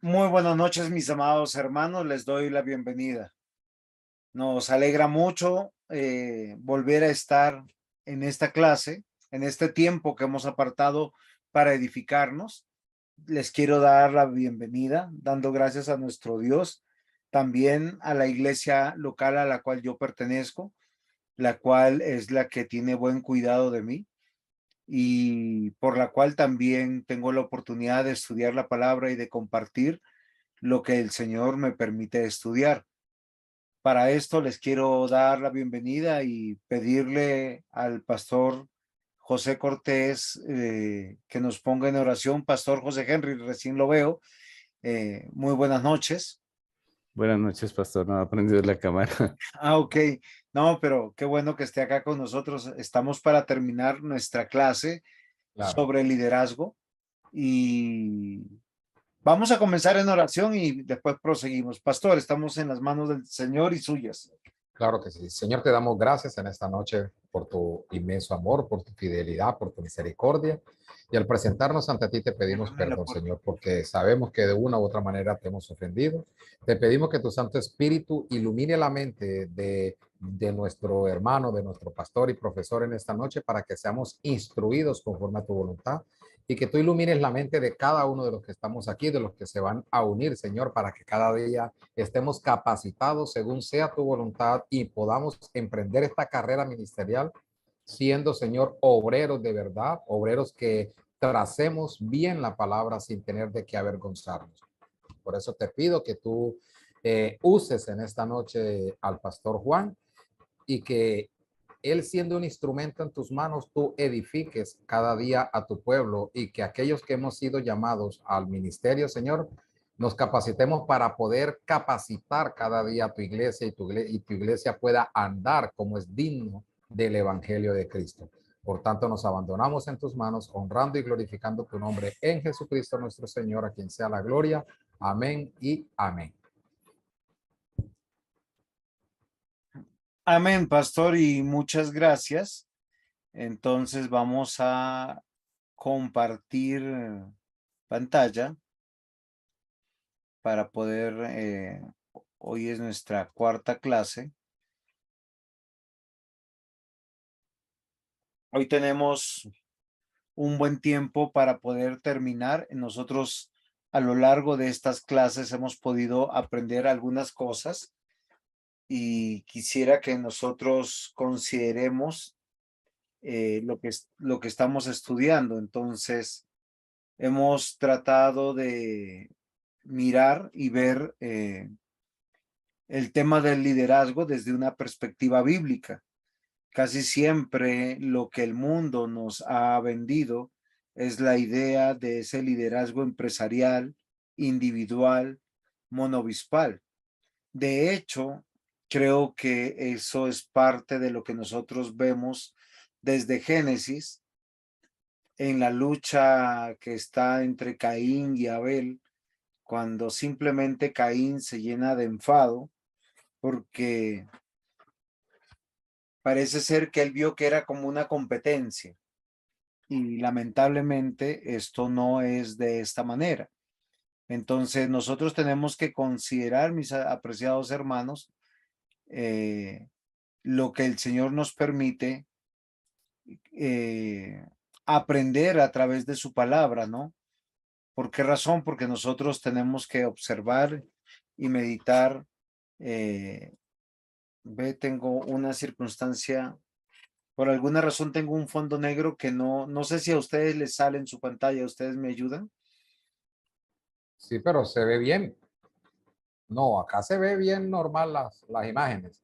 Muy buenas noches, mis amados hermanos. Les doy la bienvenida. Nos alegra mucho volver a estar en esta clase, en este tiempo que hemos apartado para edificarnos. Les quiero dar la bienvenida, dando gracias a nuestro Dios, también a la iglesia local a la cual yo pertenezco, la cual es la que tiene buen cuidado de mí y por la cual también tengo la oportunidad de estudiar la palabra y de compartir lo que el Señor me permite estudiar. Para esto les quiero dar la bienvenida y pedirle al pastor José Cortés que nos ponga en oración. Pastor José Henry, recién lo veo. Muy buenas noches. Buenas noches, pastor. No ha prendido la cámara. Ok. No, pero qué bueno que esté acá con nosotros. Estamos para terminar nuestra clase Claro, sobre liderazgo y vamos a comenzar en oración y después proseguimos. Pastor, estamos en las manos del Señor y suyas. claro que sí. Señor, te damos gracias en esta noche por tu inmenso amor, por tu fidelidad, por tu misericordia. Y al presentarnos ante ti te pedimos Déjame la perdón, puerta. Señor, porque sabemos que de una u otra manera te hemos ofendido. Te pedimos que tu Santo Espíritu ilumine la mente de nuestro hermano, de nuestro pastor y profesor en esta noche para que seamos instruidos conforme a tu voluntad y que tú ilumines la mente de cada uno de los que estamos aquí, de los que se van a unir, Señor, para que cada día estemos capacitados según sea tu voluntad y podamos emprender esta carrera ministerial siendo, Señor, obreros de verdad, obreros que tracemos bien la palabra sin tener de qué avergonzarnos. Por eso te pido que tú uses en esta noche al pastor Juan y que él siendo un instrumento en tus manos, tú edifiques cada día a tu pueblo y que aquellos que hemos sido llamados al ministerio, Señor, nos capacitemos para poder capacitar cada día a tu iglesia y tu iglesia pueda andar como es digno del Evangelio de Cristo. Por tanto, nos abandonamos en tus manos, honrando y glorificando tu nombre en Jesucristo nuestro Señor, a quien sea la gloria. Amén y amén. Amén, pastor, y muchas gracias. Entonces vamos a compartir pantalla para poder, hoy es nuestra cuarta clase. Hoy tenemos un buen tiempo para poder terminar. Nosotros a lo largo de estas clases hemos podido aprender algunas cosas y quisiera que nosotros consideremos lo que estamos estudiando. Entonces, hemos tratado de mirar y ver el tema del liderazgo desde una perspectiva bíblica. Casi siempre lo que el mundo nos ha vendido es la idea de ese liderazgo empresarial, individual, monovispal. De hecho, creo que eso es parte de lo que nosotros vemos desde Génesis, en la lucha que está entre Caín y Abel, cuando simplemente Caín se llena de enfado porque parece ser que él vio que era como una competencia y lamentablemente esto no es de esta manera. Entonces nosotros tenemos que considerar, mis apreciados hermanos, eh, lo que el Señor nos permite eh, aprender a través de su palabra, ¿no? ¿Por qué razón? Porque nosotros tenemos que observar y meditar. eh, Ve, tengo una circunstancia, por alguna razón tengo un fondo negro que no sé si a ustedes les sale en su pantalla, ¿ustedes me ayudan? Sí, pero se ve bien. No, acá se ve bien normal las imágenes.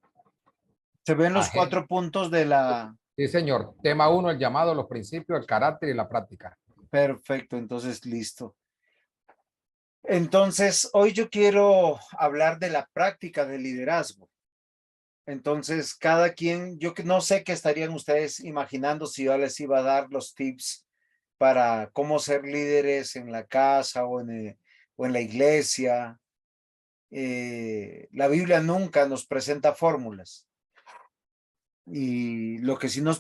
Se ven los Agen- 4 puntos de la... Sí, señor. Tema uno, el llamado, los principios, el carácter y la práctica. Perfecto, entonces listo. Entonces, hoy yo quiero hablar de la práctica del liderazgo. Entonces, cada quien, yo que no sé qué estarían ustedes imaginando si yo les iba a dar los tips para cómo ser líderes en la casa o en la iglesia. La Biblia nunca nos presenta fórmulas y lo que sí los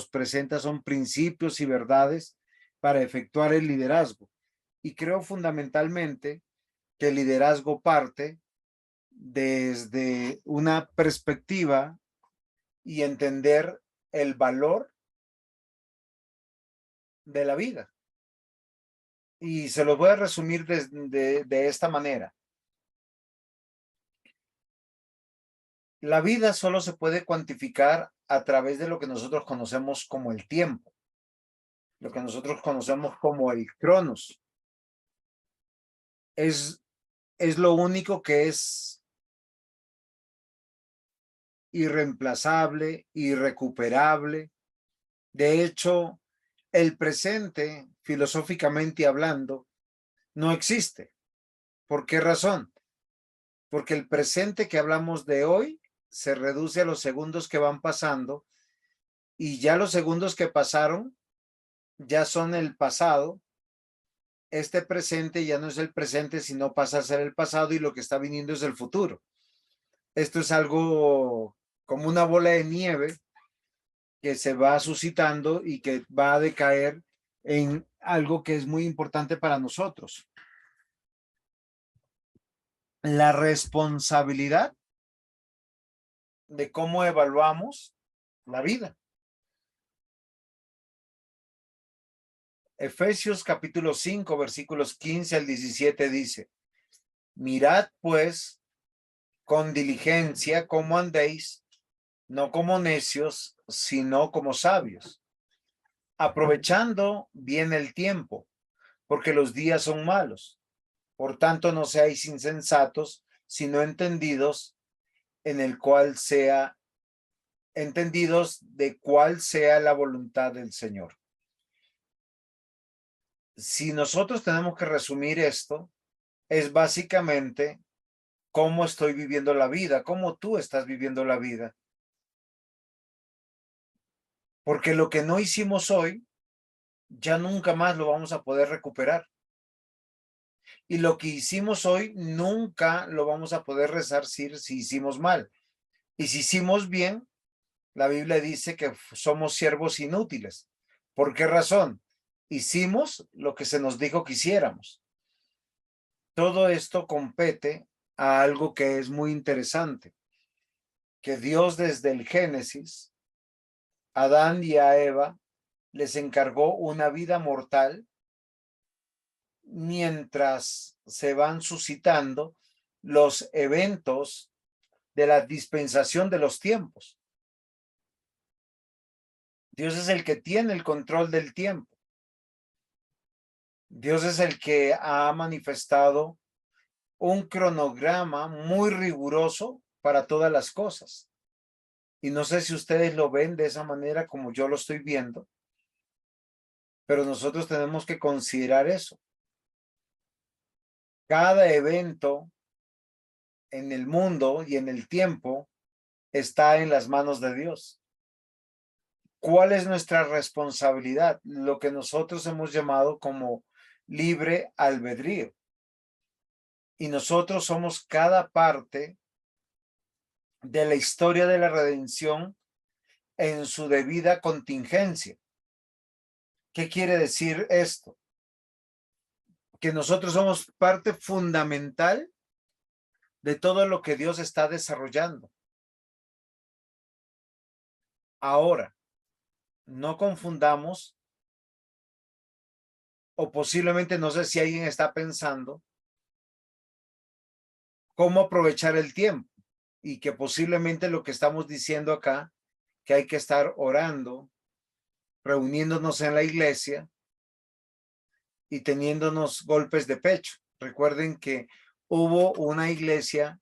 presenta son principios y verdades para efectuar el liderazgo. Y creo fundamentalmente que el liderazgo parte desde una perspectiva y entender el valor de la vida. Y se los voy a resumir de esta manera. La vida solo se puede cuantificar a través de lo que nosotros conocemos como el tiempo, lo que nosotros conocemos como el cronos. Es lo único que es irreemplazable, irrecuperable. De hecho, el presente, filosóficamente hablando, no existe. ¿Por qué razón? Porque el presente que hablamos de hoy se reduce a los segundos que van pasando y ya los segundos que pasaron ya son el pasado. Este presente ya no es el presente, sino pasa a ser el pasado y lo que está viniendo es el futuro. Esto es algo como una bola de nieve que se va suscitando y que va a decaer en algo que es muy importante para nosotros. La responsabilidad de cómo evaluamos la vida. Efesios capítulo 5, versículos 15 al 17 dice: mirad pues con diligencia cómo andéis, no como necios, sino como sabios, aprovechando bien el tiempo, porque los días son malos. Por tanto, no seáis insensatos, sino entendidos de cuál sea la voluntad del Señor. Si nosotros tenemos que resumir esto, es básicamente cómo estoy viviendo la vida, cómo tú estás viviendo la vida. Porque lo que no hicimos hoy, ya nunca más lo vamos a poder recuperar. Y lo que hicimos hoy, nunca lo vamos a poder resarcir si hicimos mal. Y si hicimos bien, la Biblia dice que somos siervos inútiles. ¿Por qué razón? Hicimos lo que se nos dijo que hiciéramos. Todo esto compete a algo que es muy interesante, que Dios desde el Génesis, a Adán y a Eva, les encargó una vida mortal mientras se van suscitando los eventos de la dispensación de los tiempos. Dios es el que tiene el control del tiempo. Dios es el que ha manifestado un cronograma muy riguroso para todas las cosas. Y no sé si ustedes lo ven de esa manera como yo lo estoy viendo, pero nosotros tenemos que considerar eso. Cada evento en el mundo y en el tiempo está en las manos de Dios. ¿Cuál es nuestra responsabilidad? Lo que nosotros hemos llamado como libre albedrío. Y nosotros somos cada parte de la historia de la redención en su debida contingencia. ¿Qué quiere decir esto? Que nosotros somos parte fundamental de todo lo que Dios está desarrollando. Ahora, no confundamos, o posiblemente no sé si alguien está pensando cómo aprovechar el tiempo y que posiblemente lo que estamos diciendo acá, que hay que estar orando, reuniéndonos en la iglesia y teniéndonos golpes de pecho. Recuerden que hubo una iglesia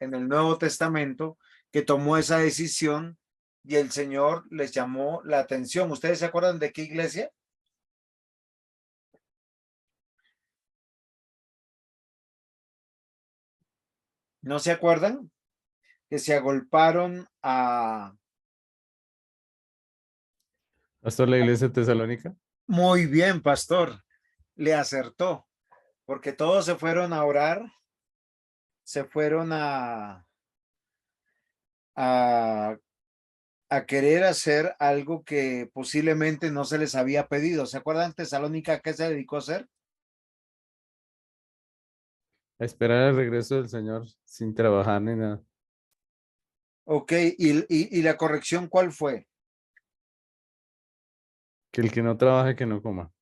en el Nuevo Testamento que tomó esa decisión y el Señor les llamó la atención. ¿Ustedes se acuerdan de qué iglesia? ¿No se acuerdan? Que se agolparon a... ¿Pastor, la iglesia tesalónica? Muy bien, pastor. Le acertó, porque todos se fueron a orar, se fueron a, a querer hacer algo que posiblemente no se les había pedido. ¿Se acuerdan Tesalónica qué se dedicó a hacer? A esperar el regreso del Señor sin trabajar ni nada. Ok, y la corrección, ¿cuál fue? Que el que no trabaje, que no coma.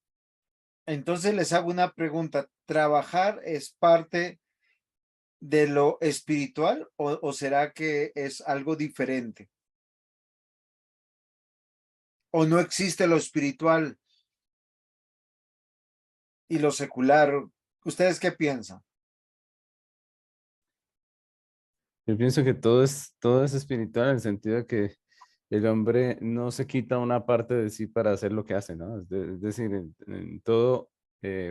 Entonces les hago una pregunta. ¿Trabajar es parte de lo espiritual o será que es algo diferente? ¿O no existe lo espiritual y lo secular? ¿Ustedes qué piensan? Yo pienso que todo es espiritual en el sentido de que el hombre no se quita una parte de sí para hacer lo que hace, ¿no? Es decir, en todo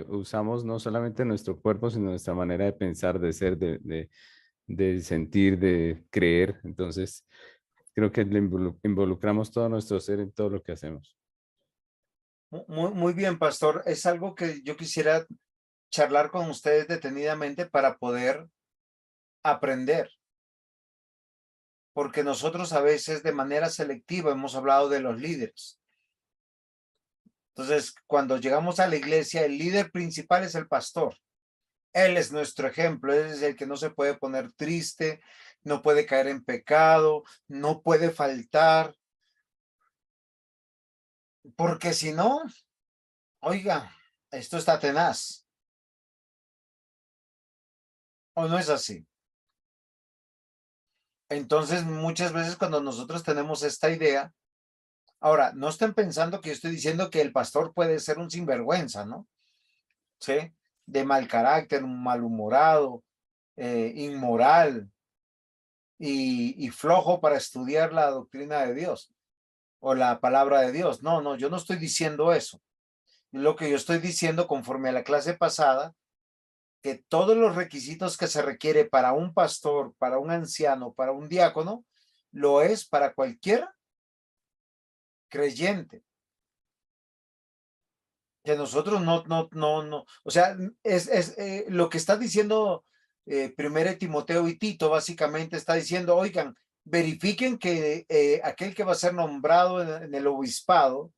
usamos no solamente nuestro cuerpo, sino nuestra manera de pensar, de ser, de sentir, de creer. Entonces, creo que involucramos todo nuestro ser en todo lo que hacemos. Muy bien, pastor. Es algo que yo quisiera charlar con ustedes detenidamente para poder aprender, porque nosotros a veces de manera selectiva hemos hablado de los líderes. Entonces, cuando llegamos a la iglesia, el líder principal es el pastor. Él es nuestro ejemplo, él es el que no se puede poner triste, no puede caer en pecado, no puede faltar, porque si no, oiga, esto está tenaz, ¿o no es así? Entonces, muchas veces cuando nosotros tenemos esta idea, ahora, no estén pensando que yo estoy diciendo que el pastor puede ser un sinvergüenza, ¿no? ¿Sí? De mal carácter, un malhumorado, inmoral y flojo para estudiar la doctrina de Dios o la palabra de Dios. No, no, yo no estoy diciendo eso. Lo que yo estoy diciendo conforme a la clase pasada, que todos los requisitos que se requiere para un pastor, para un anciano, para un diácono, lo es para cualquier creyente. Que nosotros no, o sea, es lo que está diciendo primero Timoteo y Tito, básicamente está diciendo, oigan, verifiquen que aquel que va a ser nombrado en el obispado,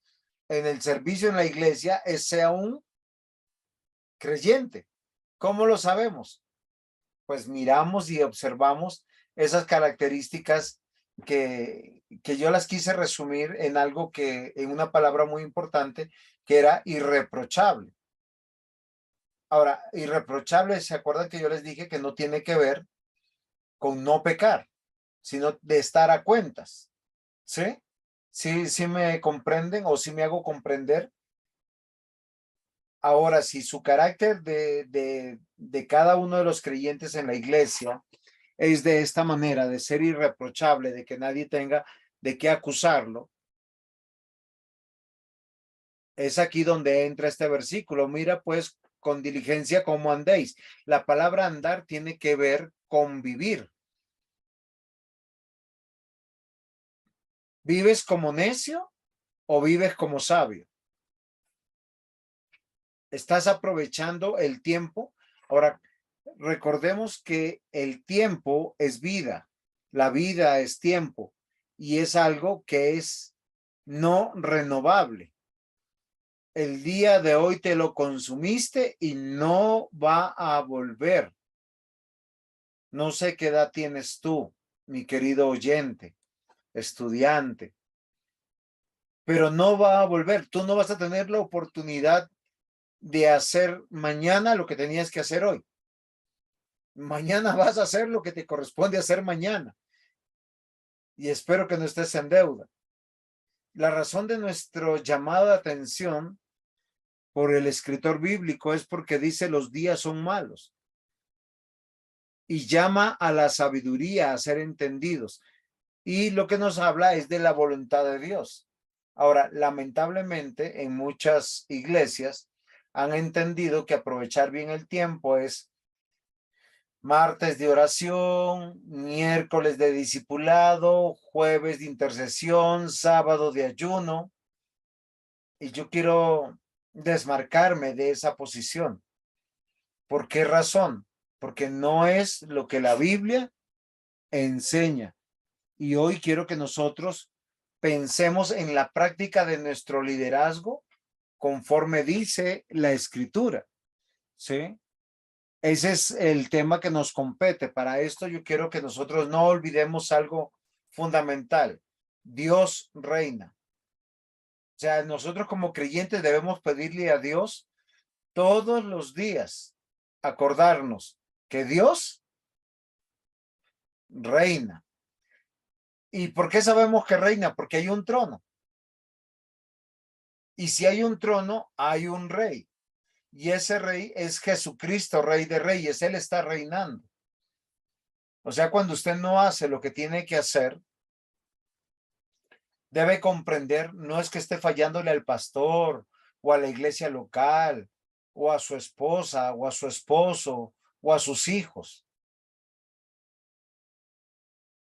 en el servicio en la iglesia, sea un creyente. ¿Cómo lo sabemos? Pues miramos y observamos esas características que yo las quise resumir en algo que, en una palabra muy importante, que era irreprochable. Ahora, irreprochable, ¿se acuerdan que yo les dije que no tiene que ver con no pecar, sino de estar a cuentas? ¿Sí? ¿Sí me comprenden o sí me hago comprender? Ahora, si su carácter de cada uno de los creyentes en la iglesia es de esta manera, de ser irreprochable, de que nadie tenga de qué acusarlo, es aquí donde entra este versículo. Mira pues con diligencia cómo andéis. La palabra andar tiene que ver con vivir. ¿Vives como necio o vives como sabio? ¿Estás aprovechando el tiempo? Ahora, recordemos que el tiempo es vida, la vida es tiempo y es algo que es no renovable. El día de hoy te lo consumiste y no va a volver. No sé qué edad tienes tú, mi querido oyente, estudiante, pero no va a volver. Tú no vas a tener la oportunidad de hacer mañana lo que tenías que hacer hoy. Mañana vas a hacer lo que te corresponde hacer mañana. Y espero que no estés en deuda. La razón de nuestro llamado de atención por el escritor bíblico es porque dice los días son malos y llama a la sabiduría a ser entendidos. Y lo que nos habla es de la voluntad de Dios. Ahora, lamentablemente, en muchas iglesias han entendido que aprovechar bien el tiempo es martes de oración, miércoles de discipulado, jueves de intercesión, sábado de ayuno. Y yo quiero desmarcarme de esa posición. ¿Por qué razón? Porque no es lo que la Biblia enseña. Y hoy quiero que nosotros pensemos en la práctica de nuestro liderazgo conforme dice la Escritura. ¿Sí? Ese es el tema que nos compete. Para esto yo quiero que nosotros no olvidemos algo fundamental. Dios reina. O sea, nosotros como creyentes debemos pedirle a Dios todos los días, acordarnos que Dios reina. ¿Y por qué sabemos que reina? Porque hay un trono. Y si hay un trono, hay un rey. Y ese rey es Jesucristo, Rey de Reyes. Él está reinando. O sea, cuando usted no hace lo que tiene que hacer, debe comprender, no es que esté fallándole al pastor o a la iglesia local o a su esposa o a su esposo o a sus hijos.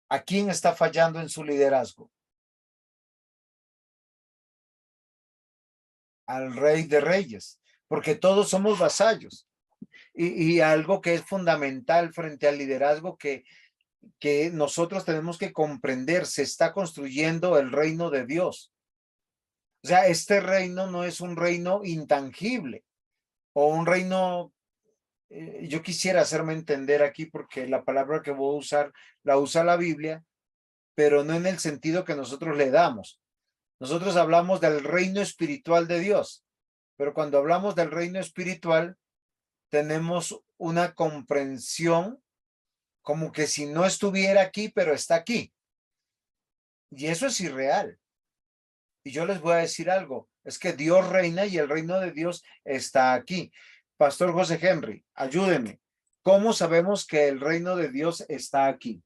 ¿A quién está fallando en su liderazgo? Al Rey de Reyes, porque todos somos vasallos. Y algo que es fundamental frente al liderazgo que nosotros tenemos que comprender, se está construyendo el reino de Dios. O sea, este reino no es un reino intangible o un reino, yo quisiera hacerme entender aquí porque la palabra que voy a usar la usa la Biblia, pero no en el sentido que nosotros le damos. Nosotros hablamos del reino espiritual de Dios, pero cuando hablamos del reino espiritual, tenemos una comprensión como que si no estuviera aquí, pero está aquí. Y eso es irreal. Y yo les voy a decir algo, es que Dios reina y el reino de Dios está aquí. Pastor José Henry, ayúdeme. ¿Cómo sabemos que el reino de Dios está aquí?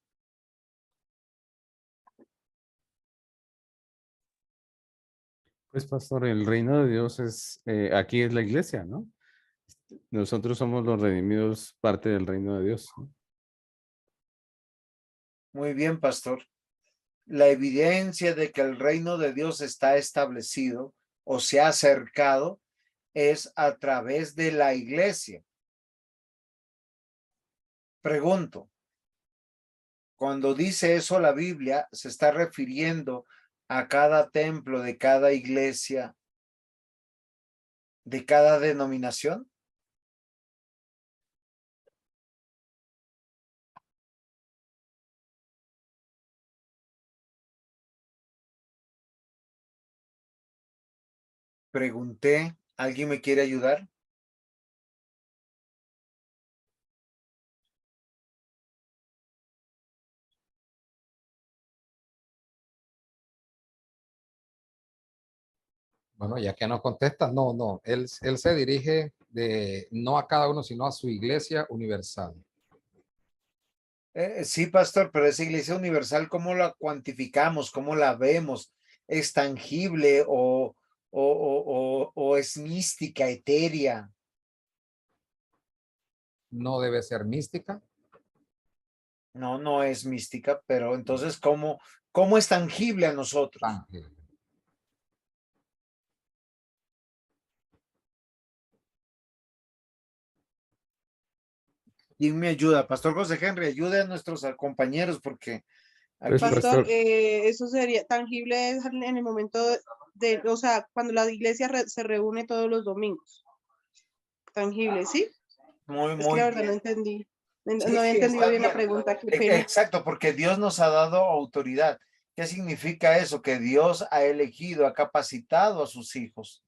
Pues, pastor, el reino de Dios es, aquí es la iglesia, ¿no? Nosotros somos los redimidos, parte del reino de Dios, ¿no? Muy bien, pastor. La evidencia de que el reino de Dios está establecido o se ha acercado es a través de la iglesia. Pregunto, cuando dice eso la Biblia, ¿se está refiriendo a cada templo de cada iglesia, de cada denominación? Pregunté, ¿alguien me quiere ayudar? Bueno, ya que no contesta, no, él se dirige no a cada uno, sino a su iglesia universal. Sí, pastor, pero esa iglesia universal, ¿cómo la cuantificamos? ¿Cómo la vemos? ¿Es tangible o es mística, etérea? No debe ser mística. No, no es mística, pero entonces, ¿cómo es tangible a nosotros? Tangible. ¿Quién me ayuda? Pastor José Henry, ayude a nuestros compañeros porque Pues, aquí, Pastor, pastor, eso sería tangible en el momento o sea, cuando la iglesia se reúne todos los domingos. Tangible, ¿sí? muy, Es que muy la verdad no bien. entendí. No Sí, había sí, entendido está bien la bien. pregunta, qué pena. Exacto, porque Dios nos ha dado autoridad. ¿Qué significa eso? Que Dios ha elegido, ha capacitado a sus hijos.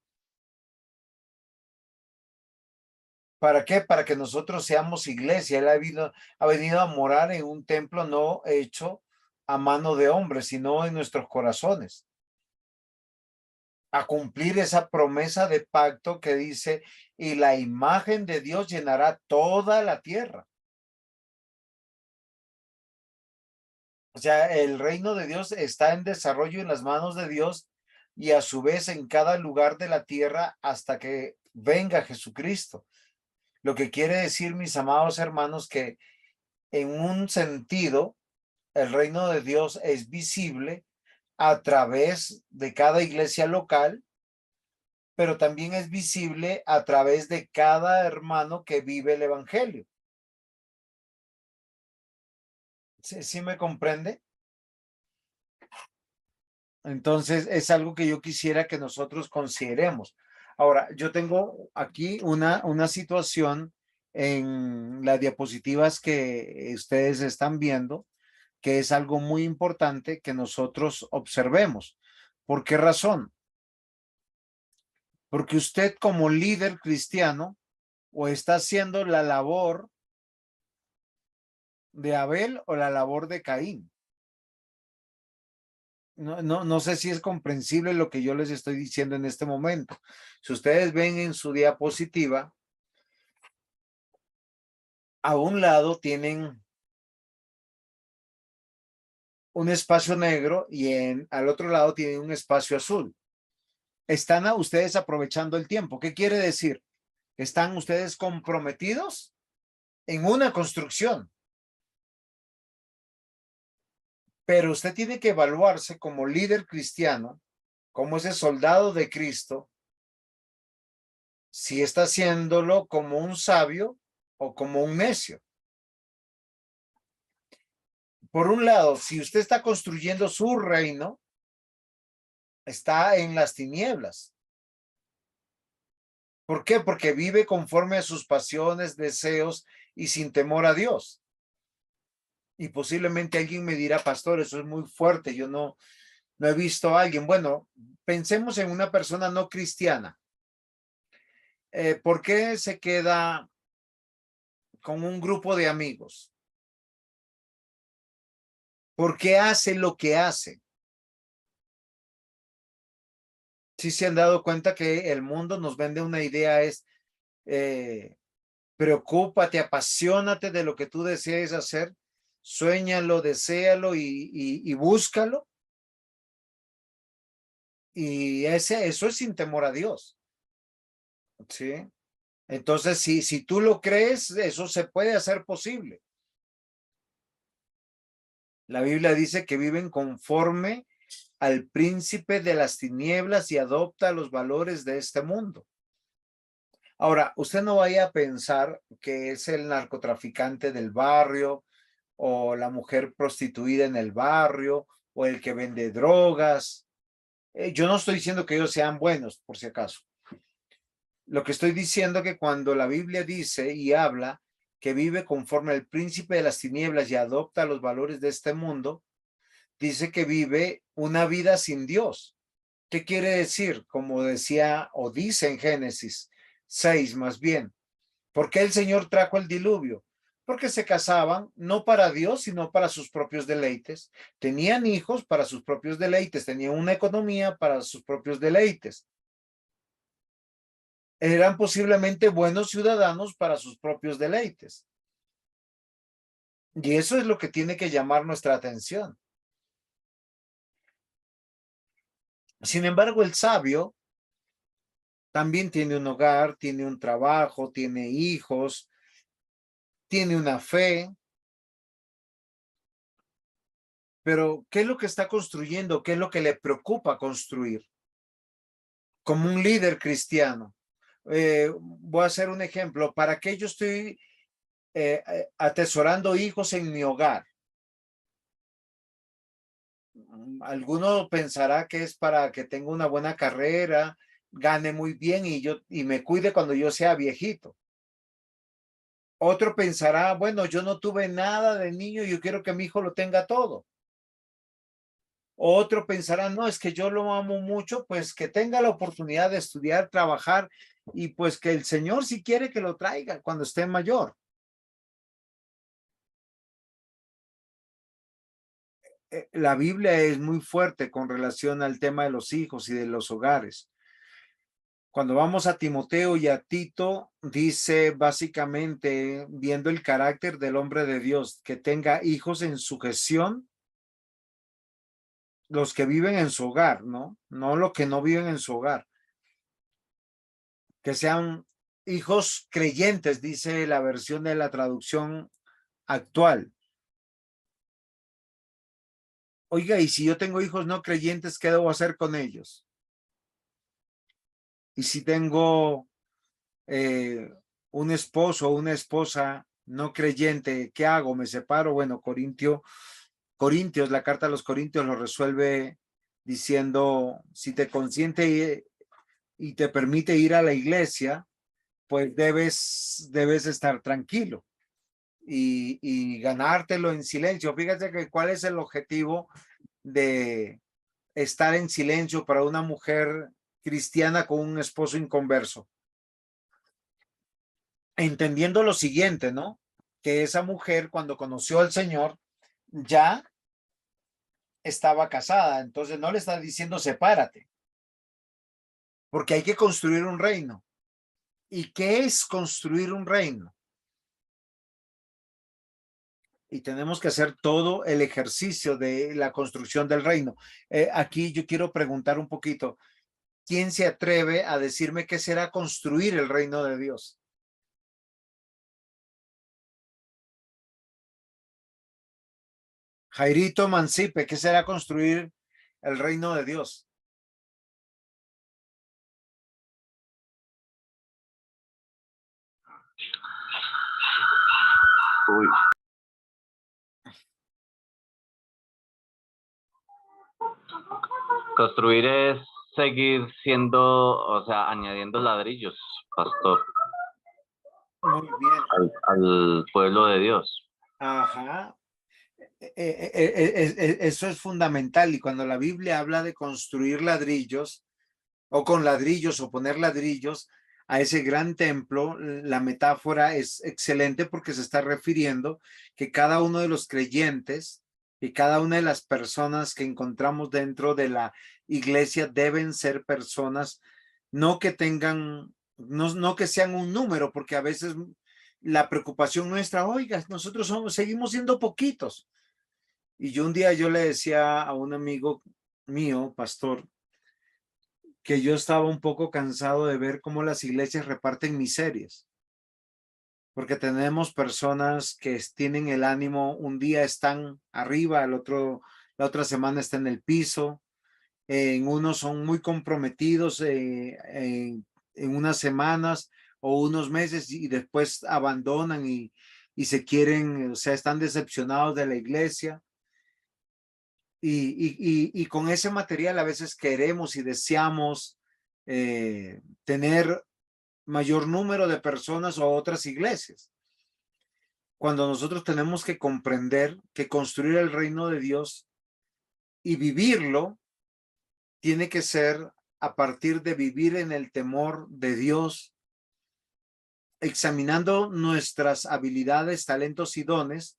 ¿Para qué? Para que nosotros seamos iglesia. Él ha venido a morar en un templo no hecho a mano de hombres, sino en nuestros corazones. A cumplir esa promesa de pacto que dice, y la imagen de Dios llenará toda la tierra. O sea, el reino de Dios está en desarrollo en las manos de Dios y a su vez en cada lugar de la tierra hasta que venga Jesucristo. Lo que quiere decir, mis amados hermanos, que en un sentido, el reino de Dios es visible a través de cada iglesia local, pero también es visible a través de cada hermano que vive el evangelio. ¿Sí me comprende? Entonces, es algo que yo quisiera que nosotros consideremos. Ahora, yo tengo aquí una situación en las diapositivas que ustedes están viendo, que es algo muy importante que nosotros observemos. ¿Por qué razón? Porque usted como líder cristiano o está haciendo la labor de Abel o la labor de Caín. No sé si es comprensible lo que yo les estoy diciendo en este momento. Si ustedes ven en su diapositiva, a un lado tienen un espacio negro y al otro lado tienen un espacio azul. Están ustedes aprovechando el tiempo. ¿Qué quiere decir? Están ustedes comprometidos en una construcción. Pero usted tiene que evaluarse como líder cristiano, como ese soldado de Cristo, si está haciéndolo como un sabio o como un necio. Por un lado, si usted está construyendo su reino, está en las tinieblas. ¿Por qué? Porque vive conforme a sus pasiones, deseos y sin temor a Dios. Y posiblemente alguien me dirá, pastor, eso es muy fuerte, yo no he visto a alguien. Bueno, pensemos en una persona no cristiana. ¿Por qué se queda con un grupo de amigos? ¿Por qué hace lo que hace? Si se han dado cuenta que el mundo nos vende una idea, es preocúpate, apasionate de lo que tú desees hacer, suéñalo, deséalo y búscalo. Y eso es sin temor a Dios. ¿Sí? Entonces, si tú lo crees, eso se puede hacer posible. La Biblia dice que viven conforme al príncipe de las tinieblas y adopta los valores de este mundo. Ahora, usted no vaya a pensar que es el narcotraficante del barrio o la mujer prostituida en el barrio o el que vende drogas. Yo no estoy diciendo que ellos sean buenos, por si acaso. Lo que estoy diciendo es que cuando la Biblia dice y habla que vive conforme al príncipe de las tinieblas y adopta los valores de este mundo, dice que vive una vida sin Dios. ¿Qué quiere decir? Como decía o dice en Génesis 6 más bien. ¿Por qué el Señor trajo el diluvio? Porque se casaban no para Dios, sino para sus propios deleites. Tenían hijos para sus propios deleites, tenían una economía para sus propios deleites. Eran posiblemente buenos ciudadanos para sus propios deleites. Y eso es lo que tiene que llamar nuestra atención. Sin embargo, el sabio también tiene un hogar, tiene un trabajo, tiene hijos, tiene una fe. Pero, ¿qué es lo que está construyendo? ¿Qué es lo que le preocupa construir? Como un líder cristiano. Voy a hacer un ejemplo. ¿Para qué yo estoy atesorando hijos en mi hogar? Alguno pensará que es para que tenga una buena carrera, gane muy bien y me cuide cuando yo sea viejito. Otro pensará, bueno, yo no tuve nada de niño, yo quiero que mi hijo lo tenga todo. Otro pensará, no, es que yo lo amo mucho, pues que tenga la oportunidad de estudiar, trabajar y pues que el Señor si quiere que lo traiga cuando esté mayor. La Biblia es muy fuerte con relación al tema de los hijos y de los hogares. Cuando vamos a Timoteo y a Tito, dice básicamente, viendo el carácter del hombre de Dios, que tenga hijos en sujeción, los que viven en su hogar, ¿no? No los que no viven en su hogar. Que sean hijos creyentes, dice la versión de la traducción actual. Oiga, y si yo tengo hijos no creyentes, ¿qué debo hacer con ellos? Y si tengo un esposo o una esposa no creyente, ¿qué hago? ¿Me separo? Bueno, Corintios, la carta a los Corintios lo resuelve diciendo, si te consiente y te permite ir a la iglesia, pues debes estar tranquilo y ganártelo en silencio. Fíjate que cuál es el objetivo de estar en silencio para una mujer cristiana con un esposo inconverso. Entendiendo lo siguiente, ¿no? Que esa mujer cuando conoció al Señor ya estaba casada, entonces no le está diciendo sepárate, porque hay que construir un reino. ¿Y qué es construir un reino? Y tenemos que hacer todo el ejercicio de la construcción del reino. Aquí yo quiero preguntar un poquito, ¿quién se atreve a decirme qué será construir el reino de Dios? Jairito Mancipe, ¿qué será construir el reino de Dios? Uy, construir es seguir siendo, o sea, añadiendo ladrillos, pastor, Muy bien. al pueblo de Dios. Ajá. Eso es fundamental. Y cuando la Biblia habla de construir ladrillos o con ladrillos o poner ladrillos a ese gran templo, la metáfora es excelente porque se está refiriendo que cada uno de los creyentes y cada una de las personas que encontramos dentro de la iglesia deben ser personas no que tengan, no que sean un número, porque a veces la preocupación nuestra, oiga, nosotros seguimos siendo poquitos. Y yo un día yo le decía a un amigo mío, pastor, que yo estaba un poco cansado de ver cómo las iglesias reparten miserias, porque tenemos personas que tienen el ánimo, un día están arriba, la otra semana está en el piso, en unos son muy comprometidos en unas semanas o unos meses y después abandonan y se quieren, o sea, están decepcionados de la iglesia. Y con ese material a veces queremos y deseamos tener mayor número de personas o otras iglesias. Cuando nosotros tenemos que comprender que construir el reino de Dios y vivirlo tiene que ser a partir de vivir en el temor de Dios, examinando nuestras habilidades, talentos y dones,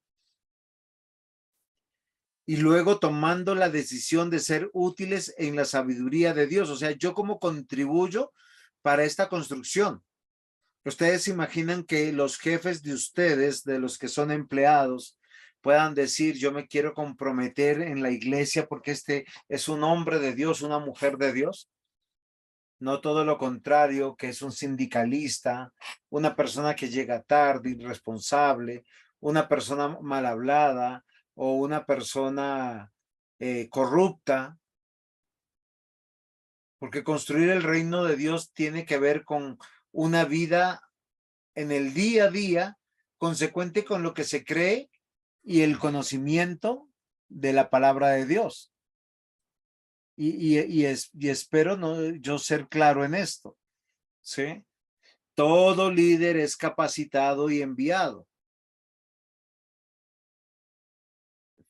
y luego tomando la decisión de ser útiles en la sabiduría de Dios. O sea, yo cómo contribuyo para esta construcción. Ustedes imaginan que los jefes de ustedes, de los que son empleados, puedan decir, yo me quiero comprometer en la iglesia porque este es un hombre de Dios, una mujer de Dios. No todo lo contrario, que es un sindicalista, una persona que llega tarde, irresponsable, una persona mal hablada o una persona corrupta, porque construir el reino de Dios tiene que ver con una vida en el día a día, consecuente con lo que se cree y el conocimiento de la palabra de Dios. Y espero no, yo ser claro en esto, ¿sí? Todo líder es capacitado y enviado.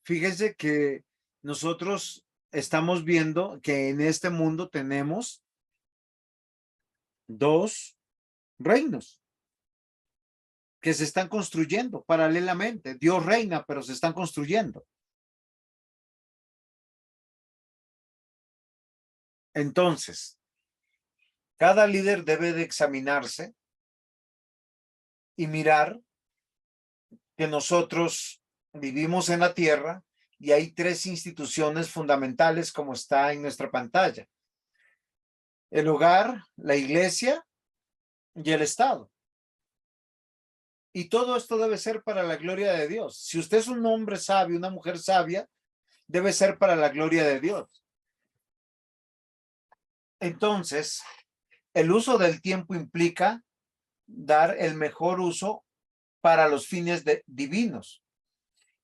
Fíjese que nosotros estamos viendo que en este mundo tenemos dos reinos que se están construyendo paralelamente. Dios reina, pero se están construyendo. Entonces, cada líder debe de examinarse y mirar que nosotros vivimos en la tierra y hay tres instituciones fundamentales como está en nuestra pantalla: el hogar, la iglesia y el Estado. Y todo esto debe ser para la gloria de Dios. Si usted es un hombre sabio, una mujer sabia, debe ser para la gloria de Dios. Entonces, el uso del tiempo implica dar el mejor uso para los fines divinos.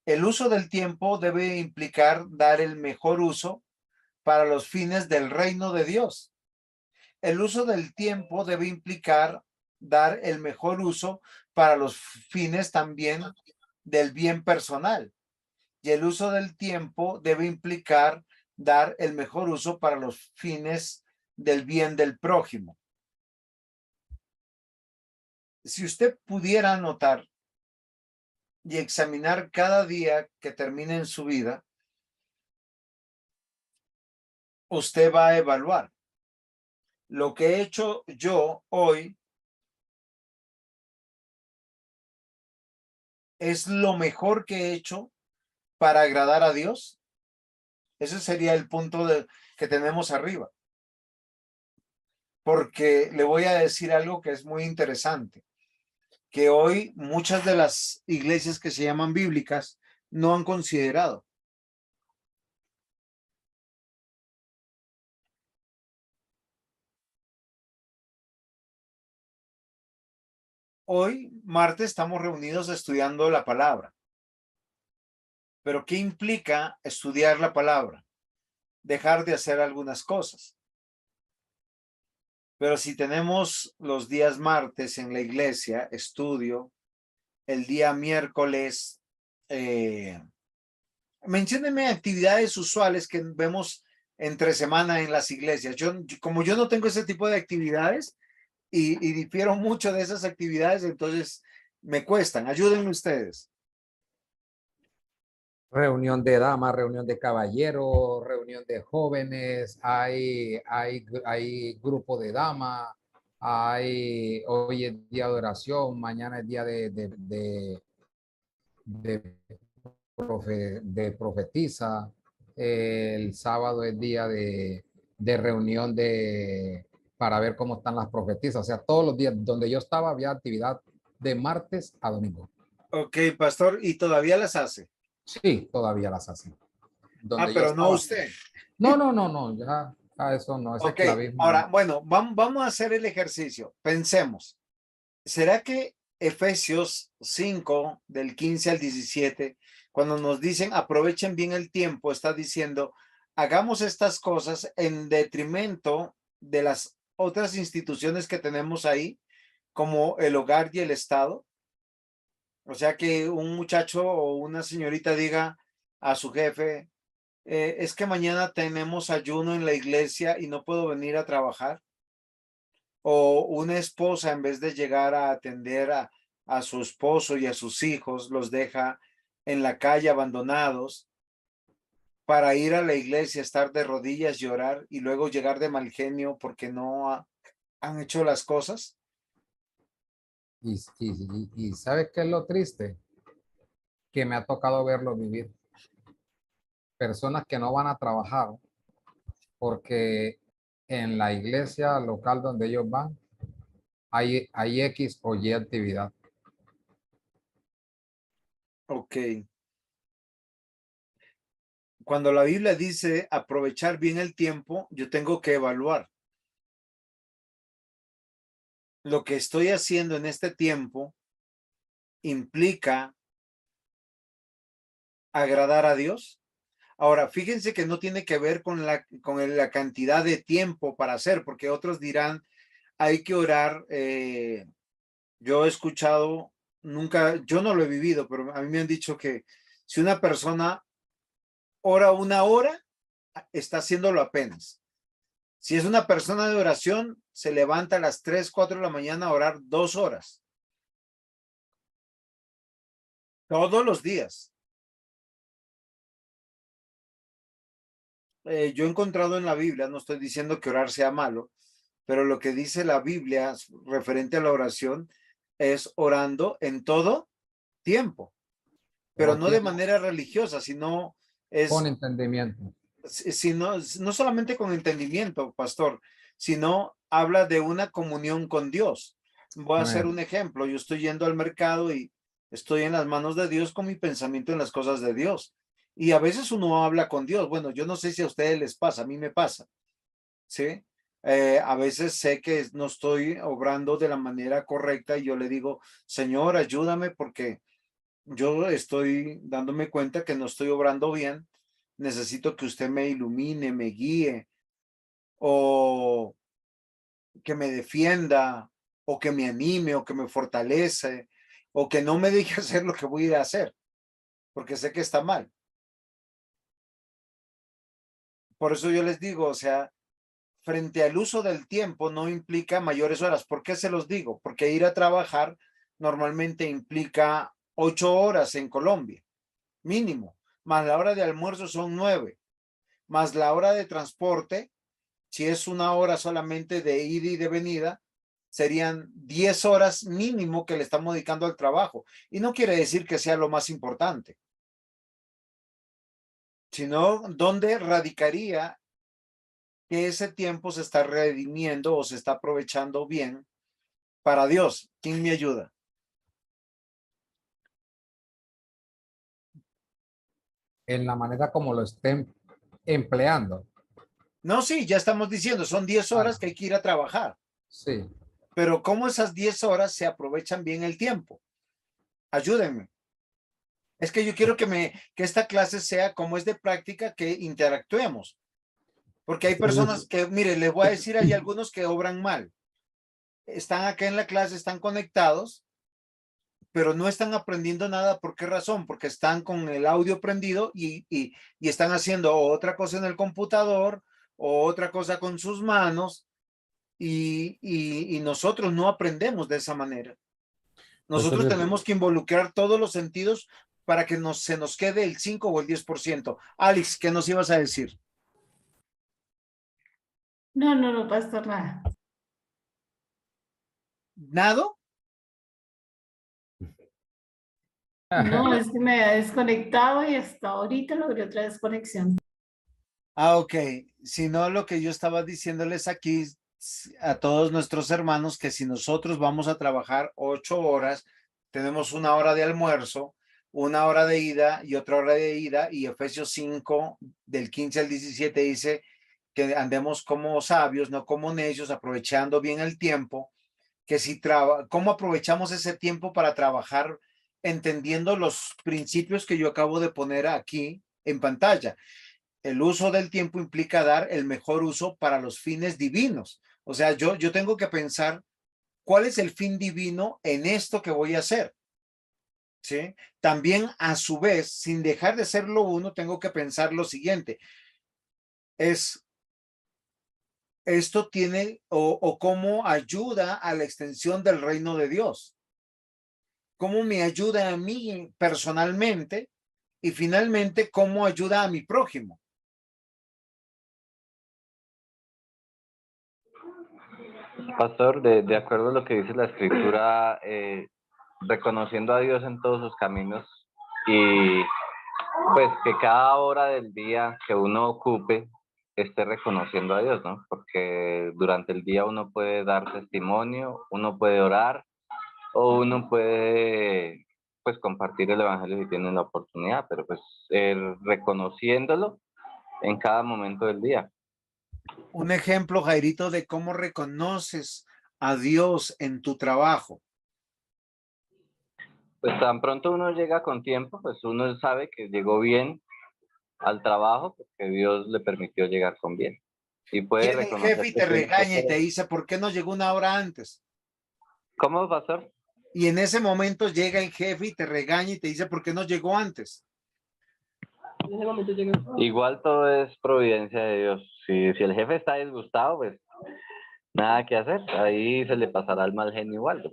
El uso del tiempo debe implicar dar el mejor uso para los fines del reino de Dios. El uso del tiempo debe implicar dar el mejor uso para los fines también del bien personal. Y el uso del tiempo debe implicar dar el mejor uso para los fines del bien del prójimo. Si usted pudiera anotar y examinar cada día que termine en su vida, usted va a evaluar lo que he hecho yo hoy. ¿Es lo mejor que he hecho para agradar a Dios? Ese sería el punto que tenemos arriba. Porque le voy a decir algo que es muy interesante, que hoy muchas de las iglesias que se llaman bíblicas no han considerado. Hoy, martes, estamos reunidos estudiando la palabra. Pero ¿qué implica estudiar la palabra? Dejar de hacer algunas cosas. Pero si tenemos los días martes en la iglesia, estudio, el día miércoles, menciónenme actividades usuales que vemos entre semana en las iglesias. Como yo no tengo ese tipo de actividades y difiero mucho de esas actividades, entonces me cuestan. Ayúdenme ustedes. Reunión de damas, reunión de caballeros, reunión de jóvenes, hay grupo de damas, hoy es día de oración, mañana es día de profetiza, el sábado es día de reunión para ver cómo están las profetizas. O sea, todos los días donde yo estaba había actividad de martes a domingo. Ok, pastor, ¿y todavía las hace? Sí, todavía las hacen. Donde pero estaba, no usted. No, ya eso no, es Ok, esclavismo. ahora, bueno, vamos a hacer el ejercicio. Pensemos, ¿será que Efesios 5, del 15 al 17, cuando nos dicen aprovechen bien el tiempo, está diciendo, hagamos estas cosas en detrimento de las otras instituciones que tenemos ahí, como el hogar y el Estado? O sea, que un muchacho o una señorita diga a su jefe, es que mañana tenemos ayuno en la iglesia y no puedo venir a trabajar. O una esposa, en vez de llegar a atender a su esposo y a sus hijos, los deja en la calle abandonados para ir a la iglesia, estar de rodillas y orar y luego llegar de mal genio porque no han hecho las cosas. Y ¿sabes qué es lo triste? Que me ha tocado verlo vivir. Personas que no van a trabajar porque en la iglesia local donde ellos van hay X o Y actividad. Ok. Cuando la Biblia dice aprovechar bien el tiempo, yo tengo que evaluar lo que estoy haciendo en este tiempo. ¿Implica agradar a Dios? Ahora, fíjense que no tiene que ver con la cantidad de tiempo para hacer, porque otros dirán, hay que orar. Yo he escuchado, nunca, yo no lo he vivido, pero a mí me han dicho que si una persona ora 1 hora, está haciéndolo apenas. Si es una persona de oración, se levanta a las 3, 4 de la mañana a orar 2 horas. Todos los días. Yo he encontrado en la Biblia, no estoy diciendo que orar sea malo, pero lo que dice la Biblia referente a la oración es orando en todo tiempo, pero no de manera religiosa, sino Con es, entendimiento. sino, no solamente con entendimiento, pastor, sino habla de una comunión con Dios. Voy a hacer un ejemplo. Yo estoy yendo al mercado y estoy en las manos de Dios con mi pensamiento en las cosas de Dios. Y a veces uno habla con Dios. Bueno, yo no sé si a ustedes les pasa, a mí me pasa. ¿Sí? A veces sé que no estoy obrando de la manera correcta y yo le digo, Señor, ayúdame porque yo estoy dándome cuenta que no estoy obrando bien. Necesito que usted me ilumine, me guíe o que me defienda o que me anime, o que me fortalece, o que no me deje hacer lo que voy a ir a hacer, porque sé que está mal. Por eso yo les digo, o sea, frente al uso del tiempo no implica mayores horas. ¿Por qué se los digo? Porque ir a trabajar normalmente implica 8 horas en Colombia, mínimo, más la hora de almuerzo son 9, más la hora de transporte, si es una hora solamente de ida y de venida, serían 10 horas mínimo que le estamos dedicando al trabajo. Y no quiere decir que sea lo más importante, sino dónde radicaría que ese tiempo se está redimiendo o se está aprovechando bien para Dios. ¿Quién me ayuda? En la manera como lo estén empleando. No, sí, ya estamos diciendo, son 10 Ah, horas que hay que ir a trabajar, sí. pero ¿cómo esas 10 horas se aprovechan bien el tiempo? Ayúdenme. Es que yo quiero que esta clase sea como es de práctica, que interactuemos, porque hay personas que, mire, les voy a decir, hay algunos que obran mal. Están acá en la clase, están conectados, pero no están aprendiendo nada. ¿Por qué razón? Porque están con el audio prendido y están haciendo otra cosa en el computador o otra cosa con sus manos y nosotros no aprendemos de esa manera. Nosotros Pastor, tenemos que involucrar todos los sentidos para que se nos quede el 5 o el 10%. Alex, ¿qué nos ibas a decir? No, no, no, pastor, nada. ¿Nado? No, es que me había desconectado y hasta ahorita logré otra desconexión. Ok. Si no, lo que yo estaba diciéndoles aquí a todos nuestros hermanos, que si nosotros vamos a trabajar 8 horas, tenemos una hora de almuerzo, una hora de ida y otra hora de ida, y Efesios 5, del 15 al 17 dice que andemos como sabios, no como necios, aprovechando bien el tiempo, que si ¿cómo aprovechamos ese tiempo para trabajar entendiendo los principios que yo acabo de poner aquí en pantalla? El uso del tiempo implica dar el mejor uso para los fines divinos. O sea, yo tengo que pensar cuál es el fin divino en esto que voy a hacer. ¿Sí? También, a su vez, sin dejar de ser lo uno, tengo que pensar lo siguiente. Esto tiene o cómo ayuda a la extensión del reino de Dios. Cómo me ayuda a mí personalmente y finalmente cómo ayuda a mi prójimo. Pastor, de acuerdo a lo que dice la escritura, reconociendo a Dios en todos sus caminos y pues que cada hora del día que uno ocupe esté reconociendo a Dios, ¿no? Porque durante el día uno puede dar testimonio, uno puede orar o uno puede pues compartir el evangelio si tiene la oportunidad, pero pues reconociéndolo en cada momento del día. Un ejemplo, Jairito, de cómo reconoces a Dios en tu trabajo. Pues tan pronto uno llega con tiempo, pues uno sabe que llegó bien al trabajo porque Dios le permitió llegar con bien. Y puede Llega el reconocer jefe y que te tiene regaña y te que... dice, ¿por qué no llegó una hora antes? ¿Cómo, pastor? Y en ese momento llega el jefe y te regaña y te dice, ¿por qué no llegó antes? Igual todo es providencia de Dios. Si el jefe está disgustado, pues nada que hacer. Ahí se le pasará el mal genio igual,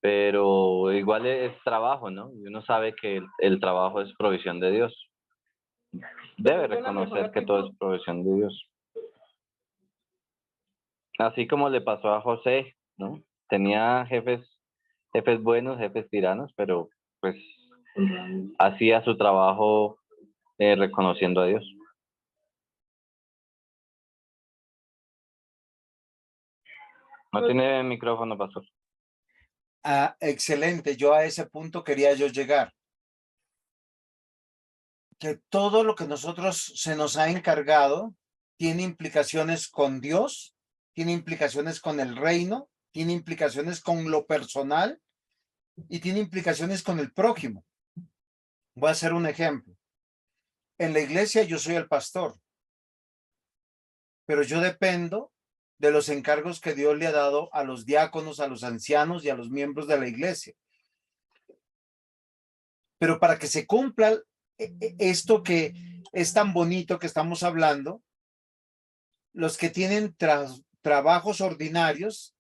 pero igual es trabajo, ¿no? Y uno sabe que el trabajo es provisión de Dios. Debe reconocer que todo es provisión de Dios. Así como le pasó a José, ¿no? Tenía jefes buenos, jefes tiranos, pero pues hacía su trabajo reconociendo a Dios. No tiene micrófono, pastor. Excelente, yo a ese punto quería yo llegar. Que todo lo que nosotros se nos ha encargado tiene implicaciones con Dios, tiene implicaciones con el reino, tiene implicaciones con lo personal y tiene implicaciones con el prójimo. Voy a hacer un ejemplo. En la iglesia yo soy el pastor, pero yo dependo de los encargos que Dios le ha dado a los diáconos, a los ancianos y a los miembros de la iglesia. Pero para que se cumpla esto que es tan bonito que estamos hablando, los que tienen trabajos ordinarios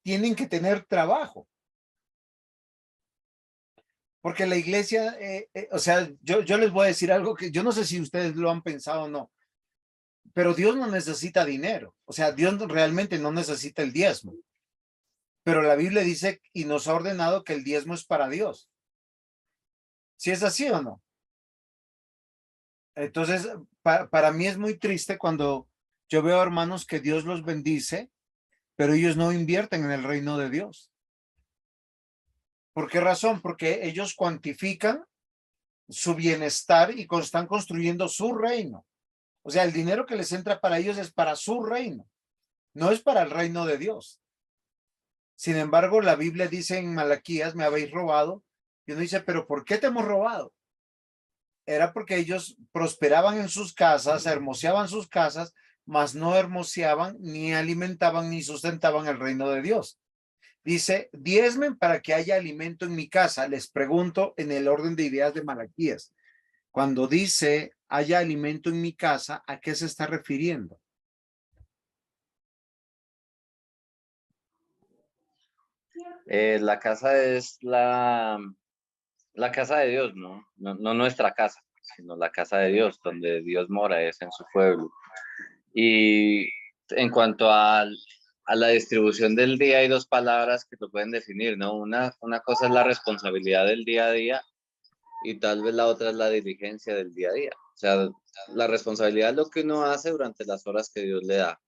tienen que tener trabajo. Porque la iglesia, o sea, yo les voy a decir algo que yo no sé si ustedes lo han pensado o no, pero Dios no necesita dinero. O sea, Dios realmente no necesita el diezmo. Pero la Biblia dice y nos ha ordenado que el diezmo es para Dios. ¿Sí es así o no? Entonces, para mí es muy triste cuando yo veo hermanos que Dios los bendice, pero ellos no invierten en el reino de Dios. ¿Por qué razón? Porque ellos cuantifican su bienestar y están construyendo su reino. O sea, el dinero que les entra para ellos es para su reino, no es para el reino de Dios. Sin embargo, la Biblia dice en Malaquías, me habéis robado. Y uno dice, pero ¿por qué te hemos robado? Era porque ellos prosperaban en sus casas, hermoseaban sus casas, mas no hermoseaban, ni alimentaban, ni sustentaban el reino de Dios. Dice, diezmen para que haya alimento en mi casa. Les pregunto en el orden de ideas de Malaquías. Cuando dice haya alimento en mi casa, ¿a qué se está refiriendo? La casa es la casa de Dios, ¿no? No nuestra casa, sino la casa de Dios, donde Dios mora, es en su pueblo. Y en cuanto a la distribución del día, hay dos palabras que lo pueden definir, ¿no? Una cosa es la responsabilidad del día a día y tal vez la otra es la diligencia del día a día. O sea, la responsabilidad es lo que uno hace durante las horas que Dios le da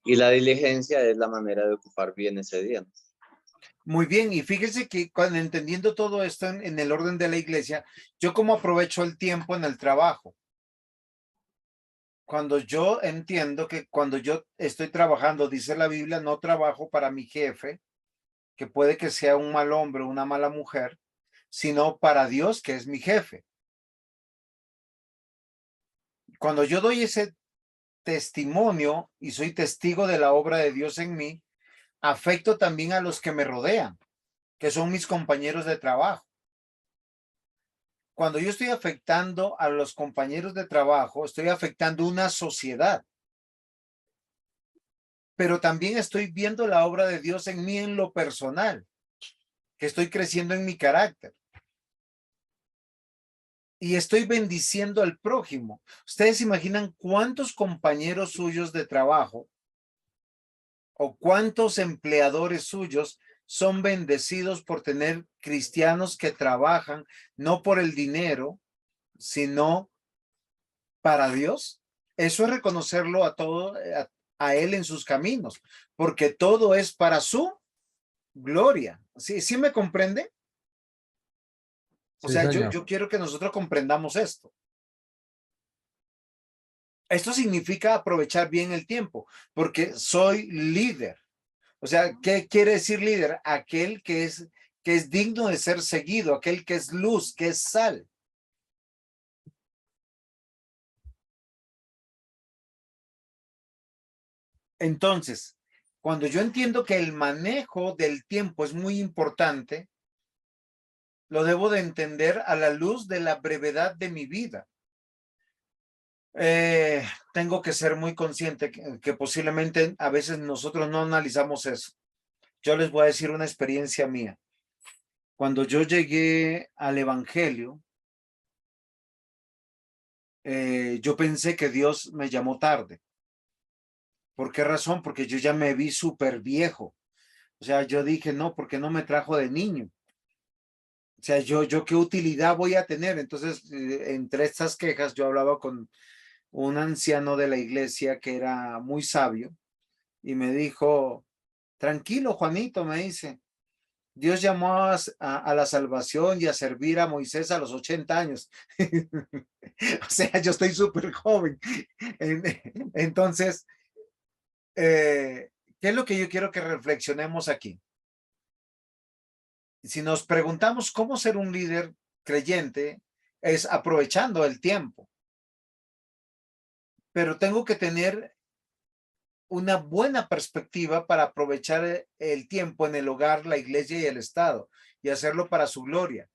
y la diligencia es la manera de ocupar bien ese día, ¿no? Muy bien, y fíjese que cuando entendiendo todo esto en el orden de la iglesia, yo cómo aprovecho el tiempo en el trabajo. Cuando yo entiendo que cuando yo estoy trabajando, dice la Biblia, no trabajo para mi jefe, que puede que sea un mal hombre o una mala mujer, sino para Dios, que es mi jefe. Cuando yo doy ese testimonio y soy testigo de la obra de Dios en mí, afecto también a los que me rodean, que son mis compañeros de trabajo. Cuando yo estoy afectando a los compañeros de trabajo, estoy afectando una sociedad, pero también estoy viendo la obra de Dios en mí en lo personal, que estoy creciendo en mi carácter. Y estoy bendiciendo al prójimo. ¿Ustedes imaginan cuántos compañeros suyos de trabajo o cuántos empleadores suyos son bendecidos por tener cristianos que trabajan no por el dinero, sino para Dios? Eso es reconocerlo a todo, a él en sus caminos, porque todo es para su gloria. ¿Sí me comprende? O Sí, sea, señor. yo quiero que nosotros comprendamos esto. Esto significa aprovechar bien el tiempo, porque soy líder. O sea, ¿qué quiere decir líder? Aquel que es digno de ser seguido, aquel que es luz, que es sal. Entonces, cuando yo entiendo que el manejo del tiempo es muy importante, lo debo de entender a la luz de la brevedad de mi vida. Tengo que ser muy consciente que posiblemente a veces nosotros no analizamos eso. Yo les voy a decir una experiencia mía. Cuando yo llegué al Evangelio, yo pensé que Dios me llamó tarde. ¿Por qué razón? Porque yo ya me vi súper viejo. O sea, yo dije, no, porque no me trajo de niño. O sea, yo qué utilidad voy a tener. Entonces, entre estas quejas, yo hablaba con un anciano de la iglesia que era muy sabio y me dijo, tranquilo, Juanito, me dice, Dios llamó a la salvación y a servir a Moisés a los 80 años. O sea, yo estoy súper joven. Entonces, ¿qué es lo que yo quiero que reflexionemos aquí? Si nos preguntamos cómo ser un líder creyente, es aprovechando el tiempo. Pero tengo que tener una buena perspectiva para aprovechar el tiempo en el hogar, la iglesia y el Estado y hacerlo para su gloria.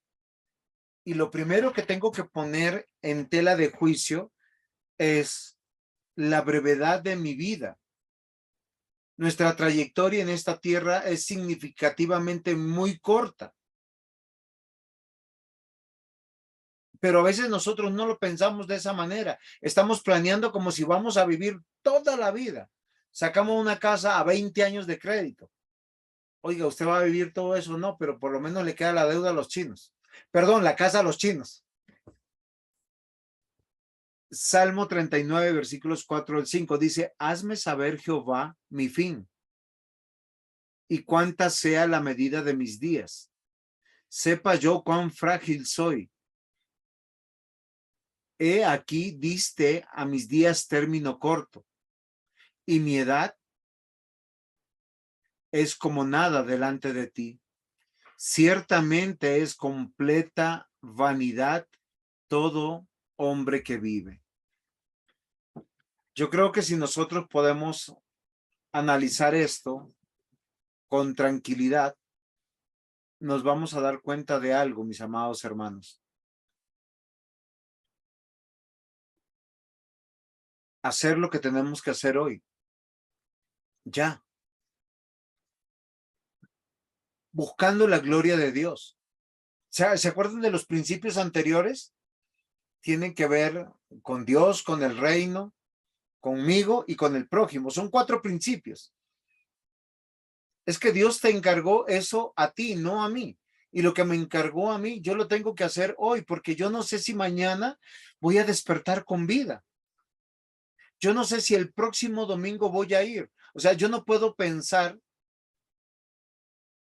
Y lo primero que tengo que poner en tela de juicio es la brevedad de mi vida. Nuestra trayectoria en esta tierra es significativamente muy corta. Pero a veces nosotros no lo pensamos de esa manera. Estamos planeando como si vamos a vivir toda la vida. Sacamos una casa a 20 años de crédito. Oiga, ¿usted va a vivir todo eso? No, pero por lo menos le queda la deuda a los chinos. Perdón, la casa a los chinos. Salmo 39, versículos 4 al 5 dice, hazme saber, Jehová, mi fin y cuánta sea la medida de mis días. Sepa yo cuán frágil soy. He aquí diste a mis días término corto y mi edad es como nada delante de ti. Ciertamente es completa vanidad todo hombre que vive. Yo creo que si nosotros podemos analizar esto con tranquilidad, nos vamos a dar cuenta de algo, mis amados hermanos. Hacer lo que tenemos que hacer hoy. Ya. Buscando la gloria de Dios. ¿Se acuerdan de los principios anteriores? Tienen que ver con Dios, con el reino, conmigo y con el prójimo. Son 4 principios. Es que Dios te encargó eso a ti, no a mí. Y lo que me encargó a mí, yo lo tengo que hacer hoy, porque yo no sé si mañana voy a despertar con vida. Yo no sé si el próximo domingo voy a ir. O sea, yo no puedo pensar,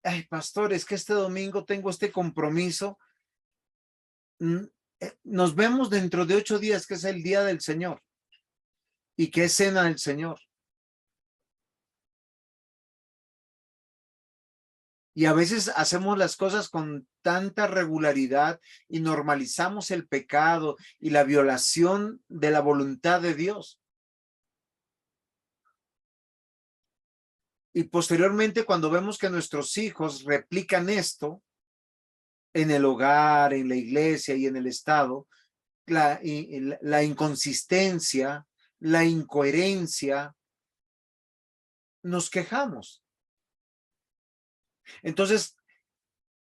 ay, pastor, es que este domingo tengo este compromiso. Nos vemos dentro de 8 días, que es el día del Señor. ¿Y qué es cena del Señor? Y a veces hacemos las cosas con tanta regularidad y normalizamos el pecado y la violación de la voluntad de Dios. Y posteriormente, cuando vemos que nuestros hijos replican esto en el hogar, en la iglesia y en el Estado, la inconsistencia, la incoherencia, nos quejamos. Entonces,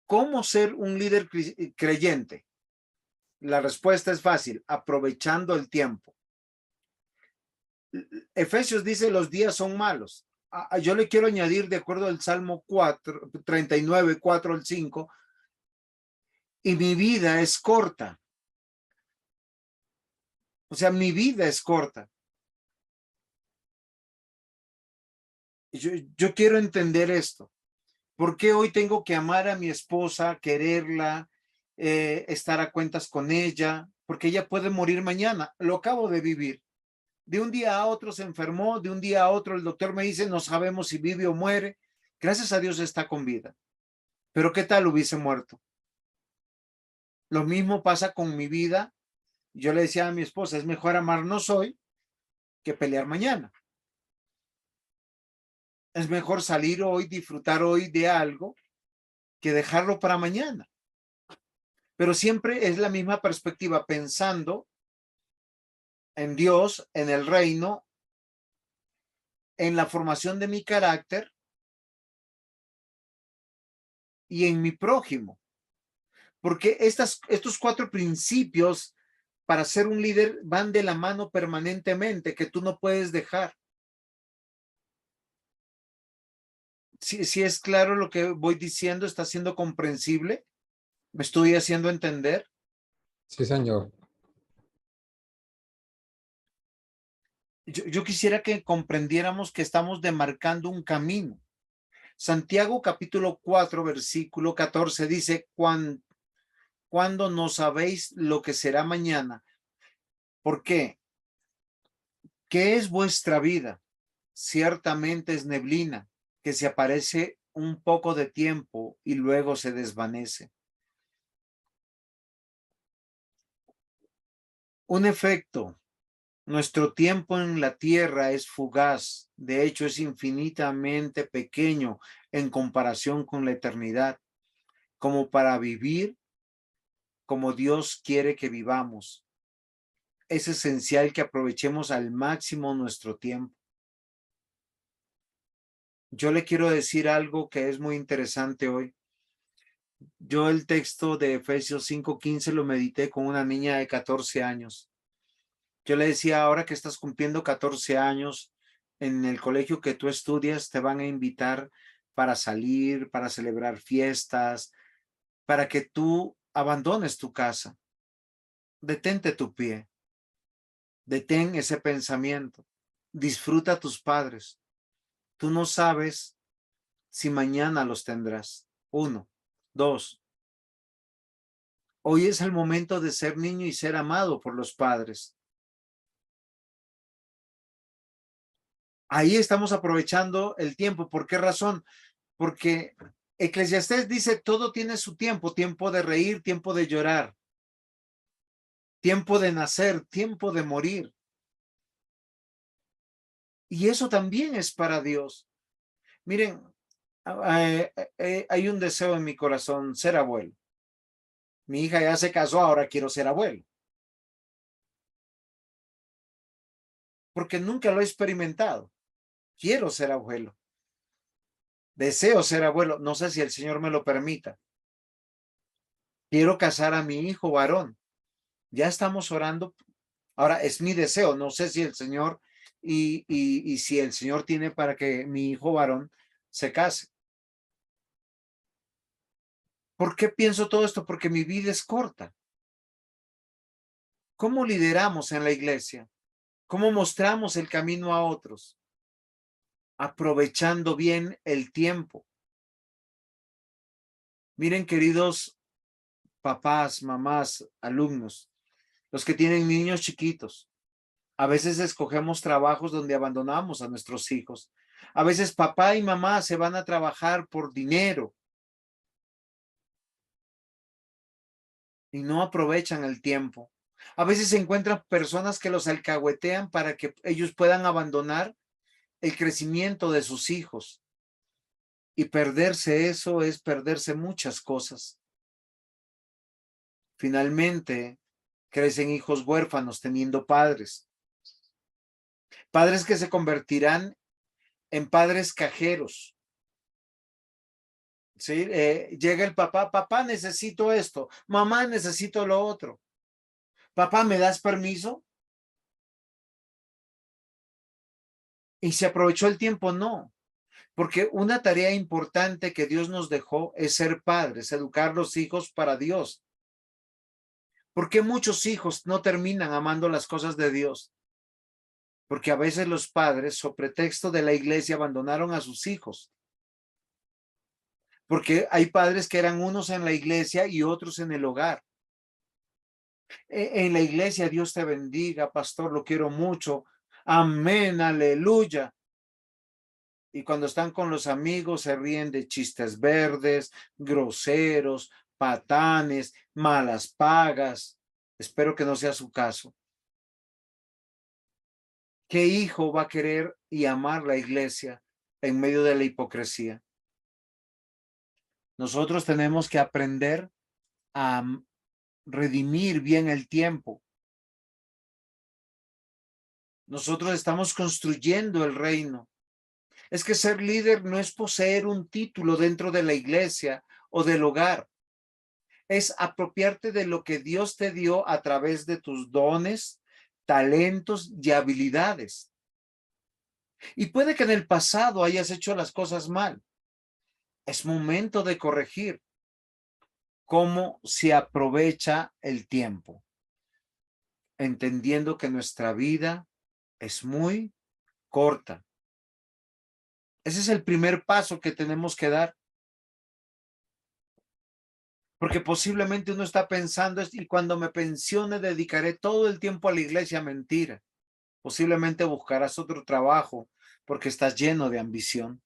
¿cómo ser un líder creyente? La respuesta es fácil, aprovechando el tiempo. Efesios dice los días son malos. Yo le quiero añadir, de acuerdo al Salmo 39, 4 al 5, y mi vida es corta. O sea, mi vida es corta. Yo quiero entender esto. ¿Por qué hoy tengo que amar a mi esposa, quererla, estar a cuentas con ella? Porque ella puede morir mañana. Lo acabo de vivir. De un día a otro se enfermó, de un día a otro el doctor me dice, no sabemos si vive o muere. Gracias a Dios está con vida. Pero ¿qué tal hubiese muerto? Lo mismo pasa con mi vida. Yo le decía a mi esposa, es mejor amarnos hoy que pelear mañana. Es mejor salir hoy, disfrutar hoy de algo, que dejarlo para mañana. Pero siempre es la misma perspectiva, pensando en Dios, en el reino, en la formación de mi carácter y en mi prójimo. Porque estos 4 principios para ser un líder van de la mano permanentemente, que tú no puedes dejar. Si es claro lo que voy diciendo, está siendo comprensible, me estoy haciendo entender. Sí, señor. Yo quisiera que comprendiéramos que estamos demarcando un camino. Santiago capítulo 4, versículo 14 dice, cuando no sabéis lo que será mañana. ¿Por qué? ¿Qué es vuestra vida? Ciertamente es neblina, que se aparece un poco de tiempo y luego se desvanece. Un efecto Nuestro tiempo en la tierra es fugaz, de hecho es infinitamente pequeño en comparación con la eternidad, como para vivir como Dios quiere que vivamos. Es esencial que aprovechemos al máximo nuestro tiempo. Yo le quiero decir algo que es muy interesante hoy. Yo el texto de Efesios 5:15 lo medité con una niña de 14 años. Yo le decía, ahora que estás cumpliendo 14 años, en el colegio que tú estudias, te van a invitar para salir, para celebrar fiestas, para que tú abandones tu casa. Detente tu pie, detén ese pensamiento, disfruta a tus padres. Tú no sabes si mañana los tendrás. 1, 2. Hoy es el momento de ser niño y ser amado por los padres. Ahí estamos aprovechando el tiempo. ¿Por qué razón? Porque Eclesiastés dice, todo tiene su tiempo, tiempo de reír, tiempo de llorar, tiempo de nacer, tiempo de morir. Y eso también es para Dios. Miren, hay un deseo en mi corazón, ser abuelo. Mi hija ya se casó, ahora quiero ser abuelo. Porque nunca lo he experimentado. Quiero ser abuelo. Deseo ser abuelo. No sé si el Señor me lo permita. Quiero casar a mi hijo varón. Ya estamos orando. Ahora es mi deseo. No sé si el Señor y si el Señor tiene para que mi hijo varón se case. ¿Por qué pienso todo esto? Porque mi vida es corta. ¿Cómo lideramos en la iglesia? ¿Cómo mostramos el camino a otros? Aprovechando bien el tiempo. Miren, queridos papás, mamás, alumnos, los que tienen niños chiquitos, a veces escogemos trabajos donde abandonamos a nuestros hijos. A veces papá y mamá se van a trabajar por dinero y no aprovechan el tiempo. A veces se encuentran personas que los alcahuetean para que ellos puedan abandonar el crecimiento de sus hijos. Y perderse eso es perderse muchas cosas. Finalmente, crecen hijos huérfanos teniendo padres. Padres que se convertirán en padres cajeros. ¿Sí? Llega el papá, papá, necesito esto, mamá, necesito lo otro. Papá, ¿me das permiso? ¿Y se aprovechó el tiempo? No, porque una tarea importante que Dios nos dejó es ser padres, educar los hijos para Dios. ¿Por qué muchos hijos no terminan amando las cosas de Dios? Porque a veces los padres, sobre pretexto de la iglesia, abandonaron a sus hijos. Porque hay padres que eran unos en la iglesia y otros en el hogar. En la iglesia, Dios te bendiga, pastor, lo quiero mucho. Amén, aleluya. Y cuando están con los amigos se ríen de chistes verdes, groseros, patanes, malas pagas. Espero que no sea su caso. ¿Qué hijo va a querer y amar la iglesia en medio de la hipocresía? Nosotros tenemos que aprender a redimir bien el tiempo. Nosotros estamos construyendo el reino. Es que ser líder no es poseer un título dentro de la iglesia o del hogar. Es apropiarte de lo que Dios te dio a través de tus dones, talentos y habilidades. Y puede que en el pasado hayas hecho las cosas mal. Es momento de corregir cómo se aprovecha el tiempo, entendiendo que nuestra vida es muy corta. Ese es el primer paso que tenemos que dar. Porque posiblemente uno está pensando, y cuando me pensione dedicaré todo el tiempo a la iglesia. Mentira. Posiblemente buscarás otro trabajo porque estás lleno de ambición.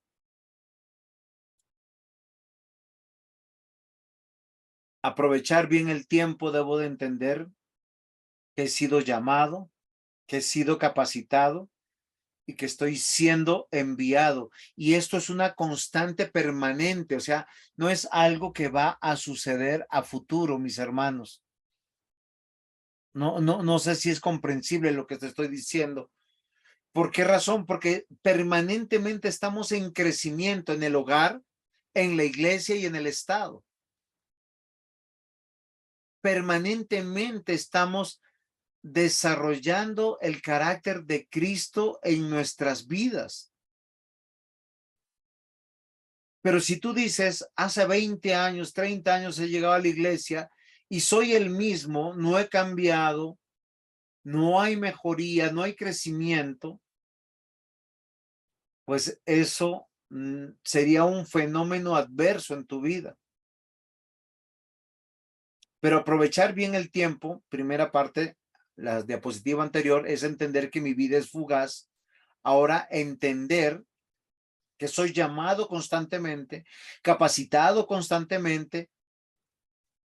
Aprovechar bien el tiempo, debo de entender que he sido llamado que he sido capacitado y que estoy siendo enviado. Y esto es una constante permanente, o sea, no es algo que va a suceder a futuro, mis hermanos. No sé si es comprensible lo que te estoy diciendo. ¿Por qué razón? Porque permanentemente estamos en crecimiento en el hogar, en la iglesia y en el Estado. Permanentemente estamos desarrollando el carácter de Cristo en nuestras vidas. Pero si tú dices, hace 20 años, 30 años he llegado a la iglesia y soy el mismo, no he cambiado, no hay mejoría, no hay crecimiento, pues eso sería un fenómeno adverso en tu vida. Pero aprovechar bien el tiempo, primera parte, la diapositiva anterior, es entender que mi vida es fugaz. Ahora entender que soy llamado constantemente, capacitado constantemente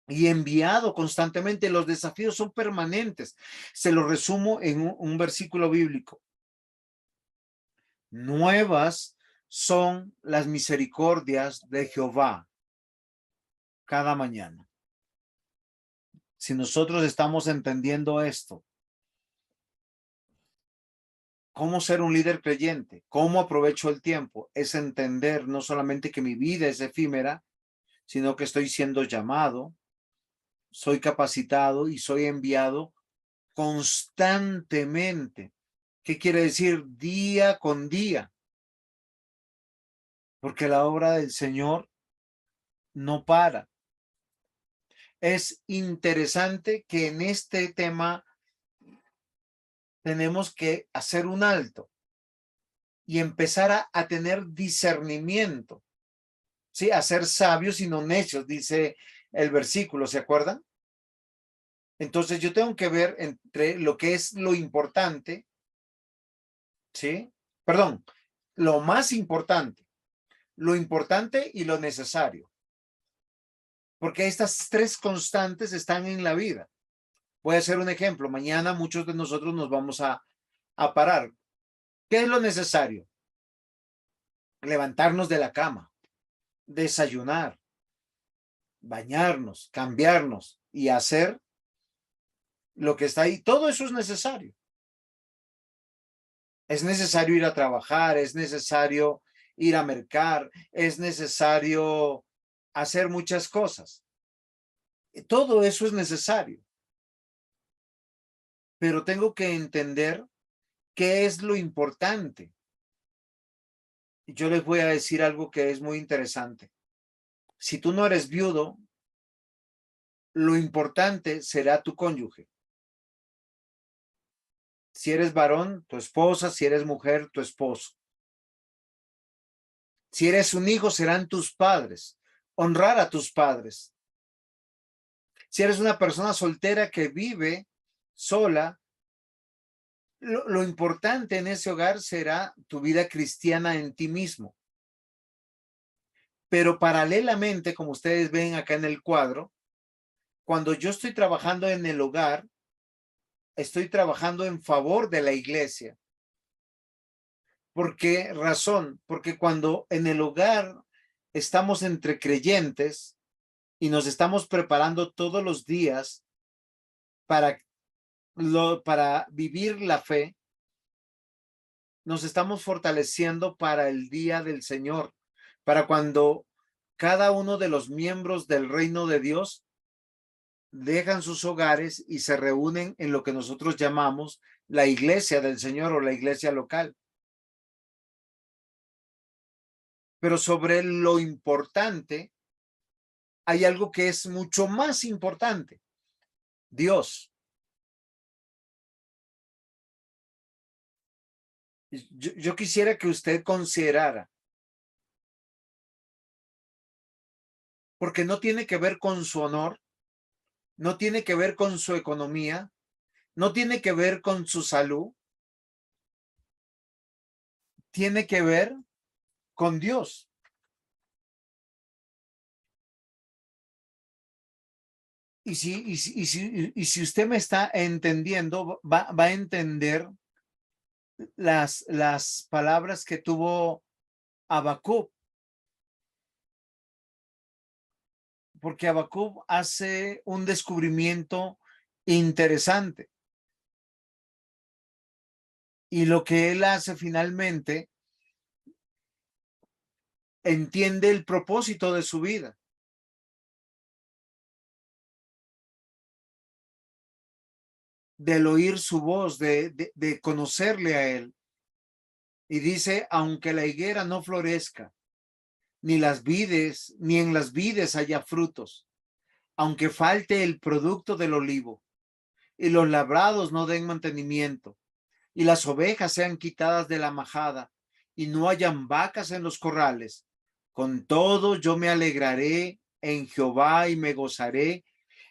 y enviado constantemente. Los desafíos son permanentes. Se lo resumo en un versículo bíblico. Nuevas son las misericordias de Jehová cada mañana. Si nosotros estamos entendiendo esto, ¿cómo ser un líder creyente? ¿Cómo aprovecho el tiempo? Es entender no solamente que mi vida es efímera, sino que estoy siendo llamado, soy capacitado y soy enviado constantemente. ¿Qué quiere decir? Día con día. Porque la obra del Señor no para. Es interesante que en este tema tenemos que hacer un alto y empezar a tener discernimiento. Sí, a ser sabios y no necios, dice el versículo, ¿se acuerdan? Entonces yo tengo que ver entre lo que es lo importante, ¿sí? Perdón, lo más importante, lo importante y lo necesario. Porque estas tres constantes están en la vida. Voy a hacer un ejemplo. Mañana muchos de nosotros nos vamos a parar. ¿Qué es lo necesario? Levantarnos de la cama, desayunar, bañarnos, cambiarnos y hacer lo que está ahí. Todo eso es necesario. Es necesario ir a trabajar, es necesario ir a mercar, es necesario hacer muchas cosas. Todo eso es necesario. Pero tengo que entender qué es lo importante. Yo les voy a decir algo que es muy interesante. Si tú no eres viudo, lo importante será tu cónyuge. Si eres varón, tu esposa; si eres mujer, tu esposo. Si eres un hijo, serán tus padres. Honrar a tus padres. Si eres una persona soltera que vive sola, lo importante en ese hogar será tu vida cristiana en ti mismo. Pero paralelamente, como ustedes ven acá en el cuadro, cuando yo estoy trabajando en el hogar, estoy trabajando en favor de la iglesia. ¿Por qué razón? Porque cuando en el hogar estamos entre creyentes y nos estamos preparando todos los días para vivir la fe, nos estamos fortaleciendo para el día del Señor, para cuando cada uno de los miembros del reino de Dios dejan sus hogares y se reúnen en lo que nosotros llamamos la iglesia del Señor o la iglesia local. Pero sobre lo importante, hay algo que es mucho más importante: Dios. Yo quisiera que usted considerara, porque no tiene que ver con su honor, no tiene que ver con su economía, no tiene que ver con su salud, tiene que ver con Dios. si usted me está entendiendo, va a entender las palabras que tuvo Habacuc. Porque Habacuc hace un descubrimiento interesante. Y lo que él hace finalmente, entiende el propósito de su vida. Del oír su voz, de conocerle a él. Y dice, aunque la higuera no florezca, ni en las vides haya frutos, aunque falte el producto del olivo, y los labrados no den mantenimiento, y las ovejas sean quitadas de la majada, y no hayan vacas en los corrales, con todo yo me alegraré en Jehová y me gozaré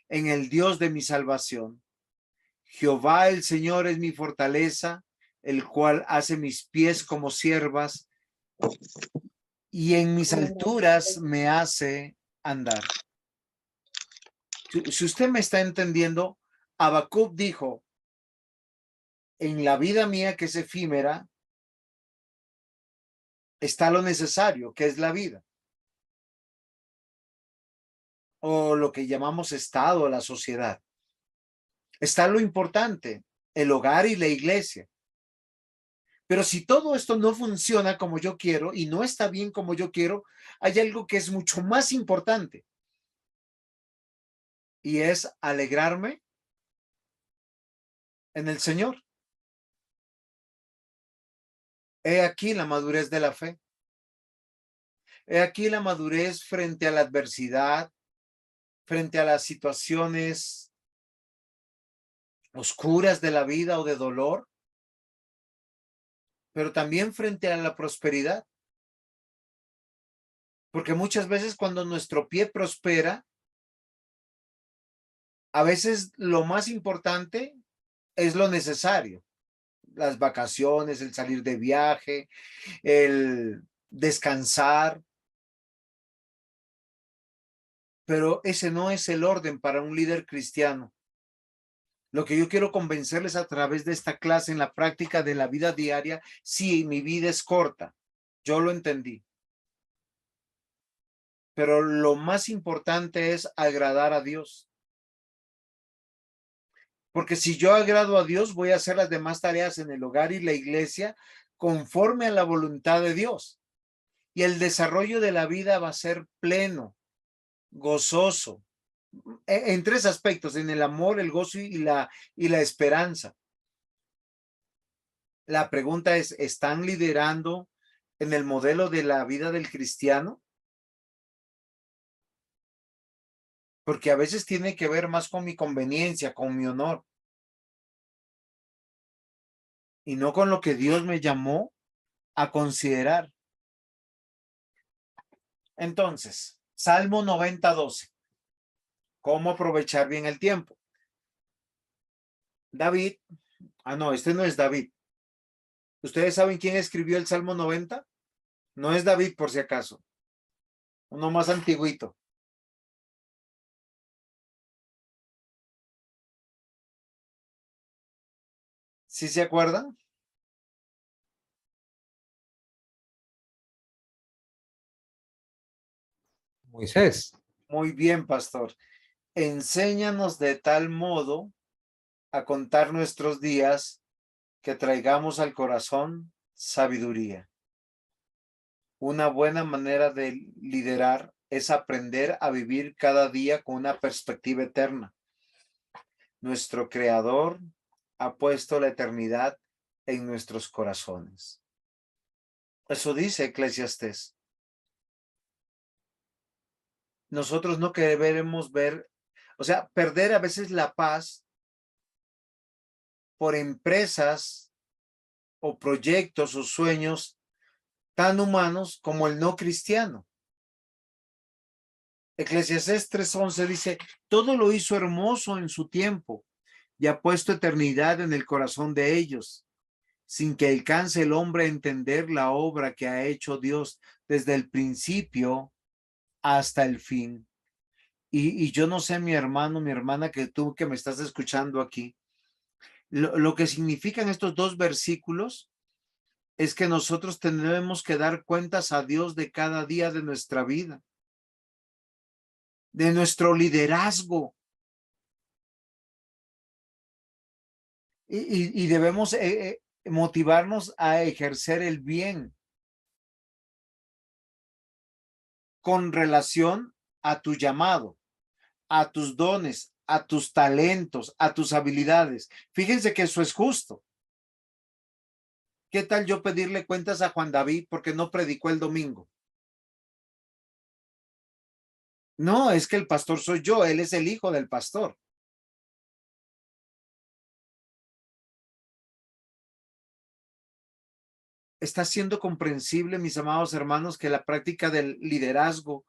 en el Dios de mi salvación. Jehová el Señor es mi fortaleza, el cual hace mis pies como ciervas, y en mis alturas me hace andar. Si usted me está entendiendo, Habacuc dijo, en la vida mía que es efímera, está lo necesario, que es la vida. O lo que llamamos estado, la sociedad. Está lo importante, el hogar y la iglesia. Pero si todo esto no funciona como yo quiero y no está bien como yo quiero, hay algo que es mucho más importante. Y es alegrarme en el Señor. He aquí la madurez de la fe. He aquí la madurez frente a la adversidad, frente a las situaciones oscuras de la vida o de dolor, pero también frente a la prosperidad. Porque muchas veces cuando nuestro pie prospera, a veces lo más importante es lo necesario. Las vacaciones, el salir de viaje, el descansar. Pero ese no es el orden para un líder cristiano. Lo que yo quiero convencerles a través de esta clase en la práctica de la vida diaria, sí, mi vida es corta, yo lo entendí. Pero lo más importante es agradar a Dios. Porque si yo agrado a Dios, voy a hacer las demás tareas en el hogar y la iglesia conforme a la voluntad de Dios. Y el desarrollo de la vida va a ser pleno, gozoso, en tres aspectos, en el amor, el gozo y la esperanza. La pregunta es, ¿están liderando en el modelo de la vida del cristiano? Porque a veces tiene que ver más con mi conveniencia, con mi honor, y no con lo que Dios me llamó a considerar. Entonces, Salmo 90:12. ¿Cómo aprovechar bien el tiempo? David, no, este no es David. ¿Ustedes saben quién escribió el Salmo 90? No es David, por si acaso. Uno más antiguito. ¿Sí se acuerdan? Moisés. Muy bien, pastor. Enséñanos de tal modo a contar nuestros días que traigamos al corazón sabiduría. Una buena manera de liderar es aprender a vivir cada día con una perspectiva eterna. Nuestro Creador ha puesto la eternidad en nuestros corazones. Eso dice Eclesiastés. Nosotros no queremos ver, perder a veces la paz por empresas o proyectos o sueños tan humanos como el no cristiano. Eclesiastés 3:11 dice, todo lo hizo hermoso en su tiempo y ha puesto eternidad en el corazón de ellos, sin que alcance el hombre a entender la obra que ha hecho Dios desde el principio hasta el fin. Y yo no sé, mi hermano, mi hermana, que tú que me estás escuchando aquí, lo que significan estos dos versículos es que nosotros tenemos que dar cuentas a Dios de cada día de nuestra vida, de nuestro liderazgo. Y debemos motivarnos a ejercer el bien con relación a tu llamado, a tus dones, a tus talentos, a tus habilidades. Fíjense que eso es justo. ¿Qué tal yo pedirle cuentas a Juan David porque no predicó el domingo? No, es que el pastor soy yo, él es el hijo del pastor. Está siendo comprensible, mis amados hermanos, que la práctica del liderazgo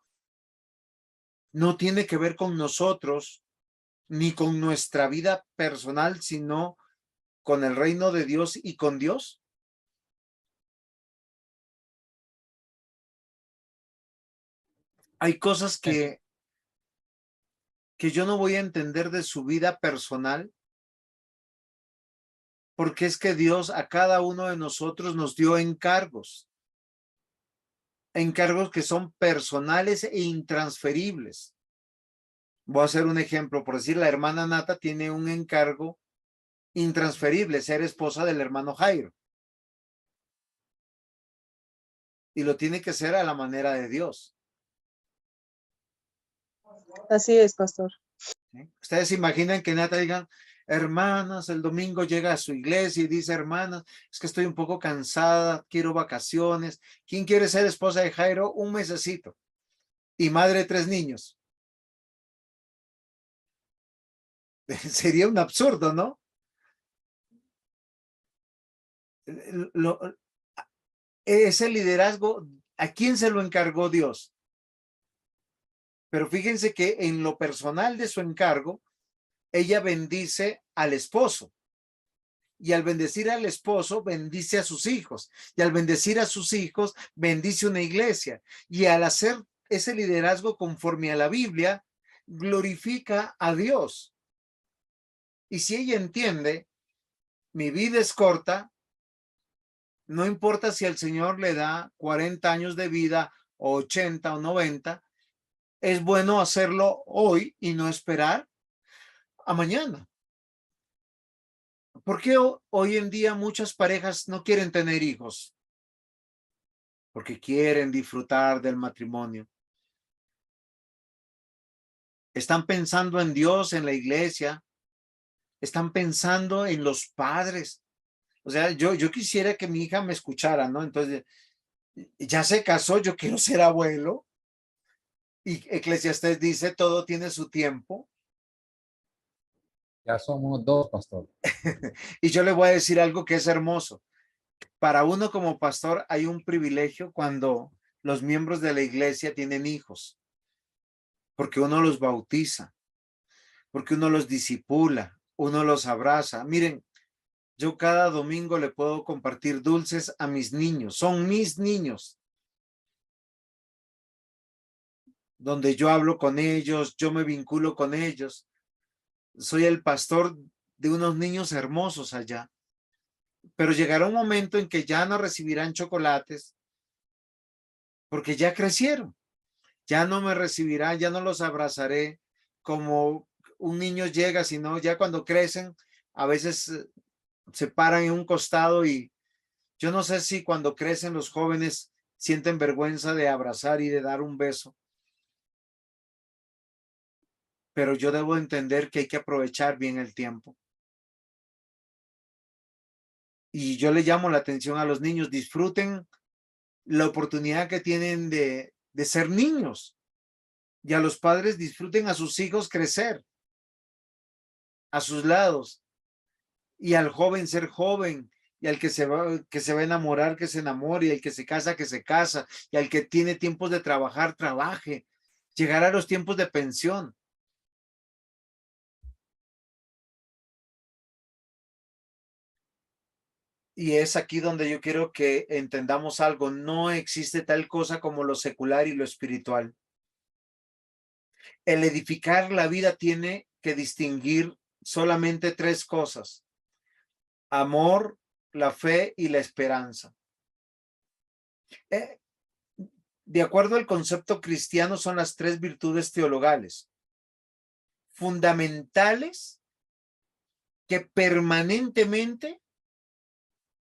no tiene que ver con nosotros ni con nuestra vida personal, sino con el reino de Dios y con Dios. Hay cosas que yo no voy a entender de su vida personal, porque es que Dios a cada uno de nosotros nos dio encargos que son personales e intransferibles. Voy a hacer un ejemplo, por decir, la hermana Nata tiene un encargo intransferible, ser esposa del hermano Jairo. Y lo tiene que ser a la manera de Dios. Así es, pastor. ¿Sí? Ustedes imaginan que Nata digan, hermanas, el domingo llega a su iglesia y dice, hermanas, es que estoy un poco cansada, quiero vacaciones. ¿Quién quiere ser esposa de Jairo? Un mesecito. Y madre de 3 niños. Sería un absurdo, ¿no? Ese liderazgo, ¿a quién se lo encargó Dios? Pero fíjense que en lo personal de su encargo, ella bendice al esposo. Y al bendecir al esposo, bendice a sus hijos. Y al bendecir a sus hijos, bendice una iglesia. Y al hacer ese liderazgo conforme a la Biblia, glorifica a Dios. Y si ella entiende, mi vida es corta, no importa si el Señor le da 40 años de vida, o 80 o 90, es bueno hacerlo hoy y no esperar a mañana. ¿Por qué hoy en día muchas parejas no quieren tener hijos? Porque quieren disfrutar del matrimonio. Están pensando en Dios, en la iglesia. Están pensando en los padres. O sea, yo quisiera que mi hija me escuchara, ¿no? Entonces, ya se casó, yo quiero ser abuelo. Y Eclesiastés dice, todo tiene su tiempo. Ya somos 2, pastor. Y yo le voy a decir algo que es hermoso. Para uno como pastor hay un privilegio cuando los miembros de la iglesia tienen hijos, porque uno los bautiza, porque uno los discipula, uno los abraza. Miren, yo cada domingo le puedo compartir dulces a mis niños, son mis niños, donde yo hablo con ellos, yo me vinculo con ellos. Soy el pastor de unos niños hermosos allá. Pero llegará un momento en que ya no recibirán chocolates porque ya crecieron, ya no me recibirán, ya no los abrazaré como un niño llega, sino ya cuando crecen, a veces se paran en un costado y yo no sé si cuando crecen los jóvenes sienten vergüenza de abrazar y de dar un beso, pero yo debo entender que hay que aprovechar bien el tiempo. Y yo le llamo la atención a los niños, disfruten la oportunidad que tienen de ser niños, y a los padres disfruten a sus hijos crecer a sus lados, y al joven ser joven, y al que se va a enamorar, que se enamore, y al que se casa, y al que tiene tiempos de trabajar, trabaje, llegar a los tiempos de pensión. Y es aquí donde yo quiero que entendamos algo. No existe tal cosa como lo secular y lo espiritual. El edificar la vida tiene que distinguir solamente tres cosas: amor, la fe y la esperanza. De acuerdo al concepto cristiano, son las tres virtudes teologales fundamentales que permanentemente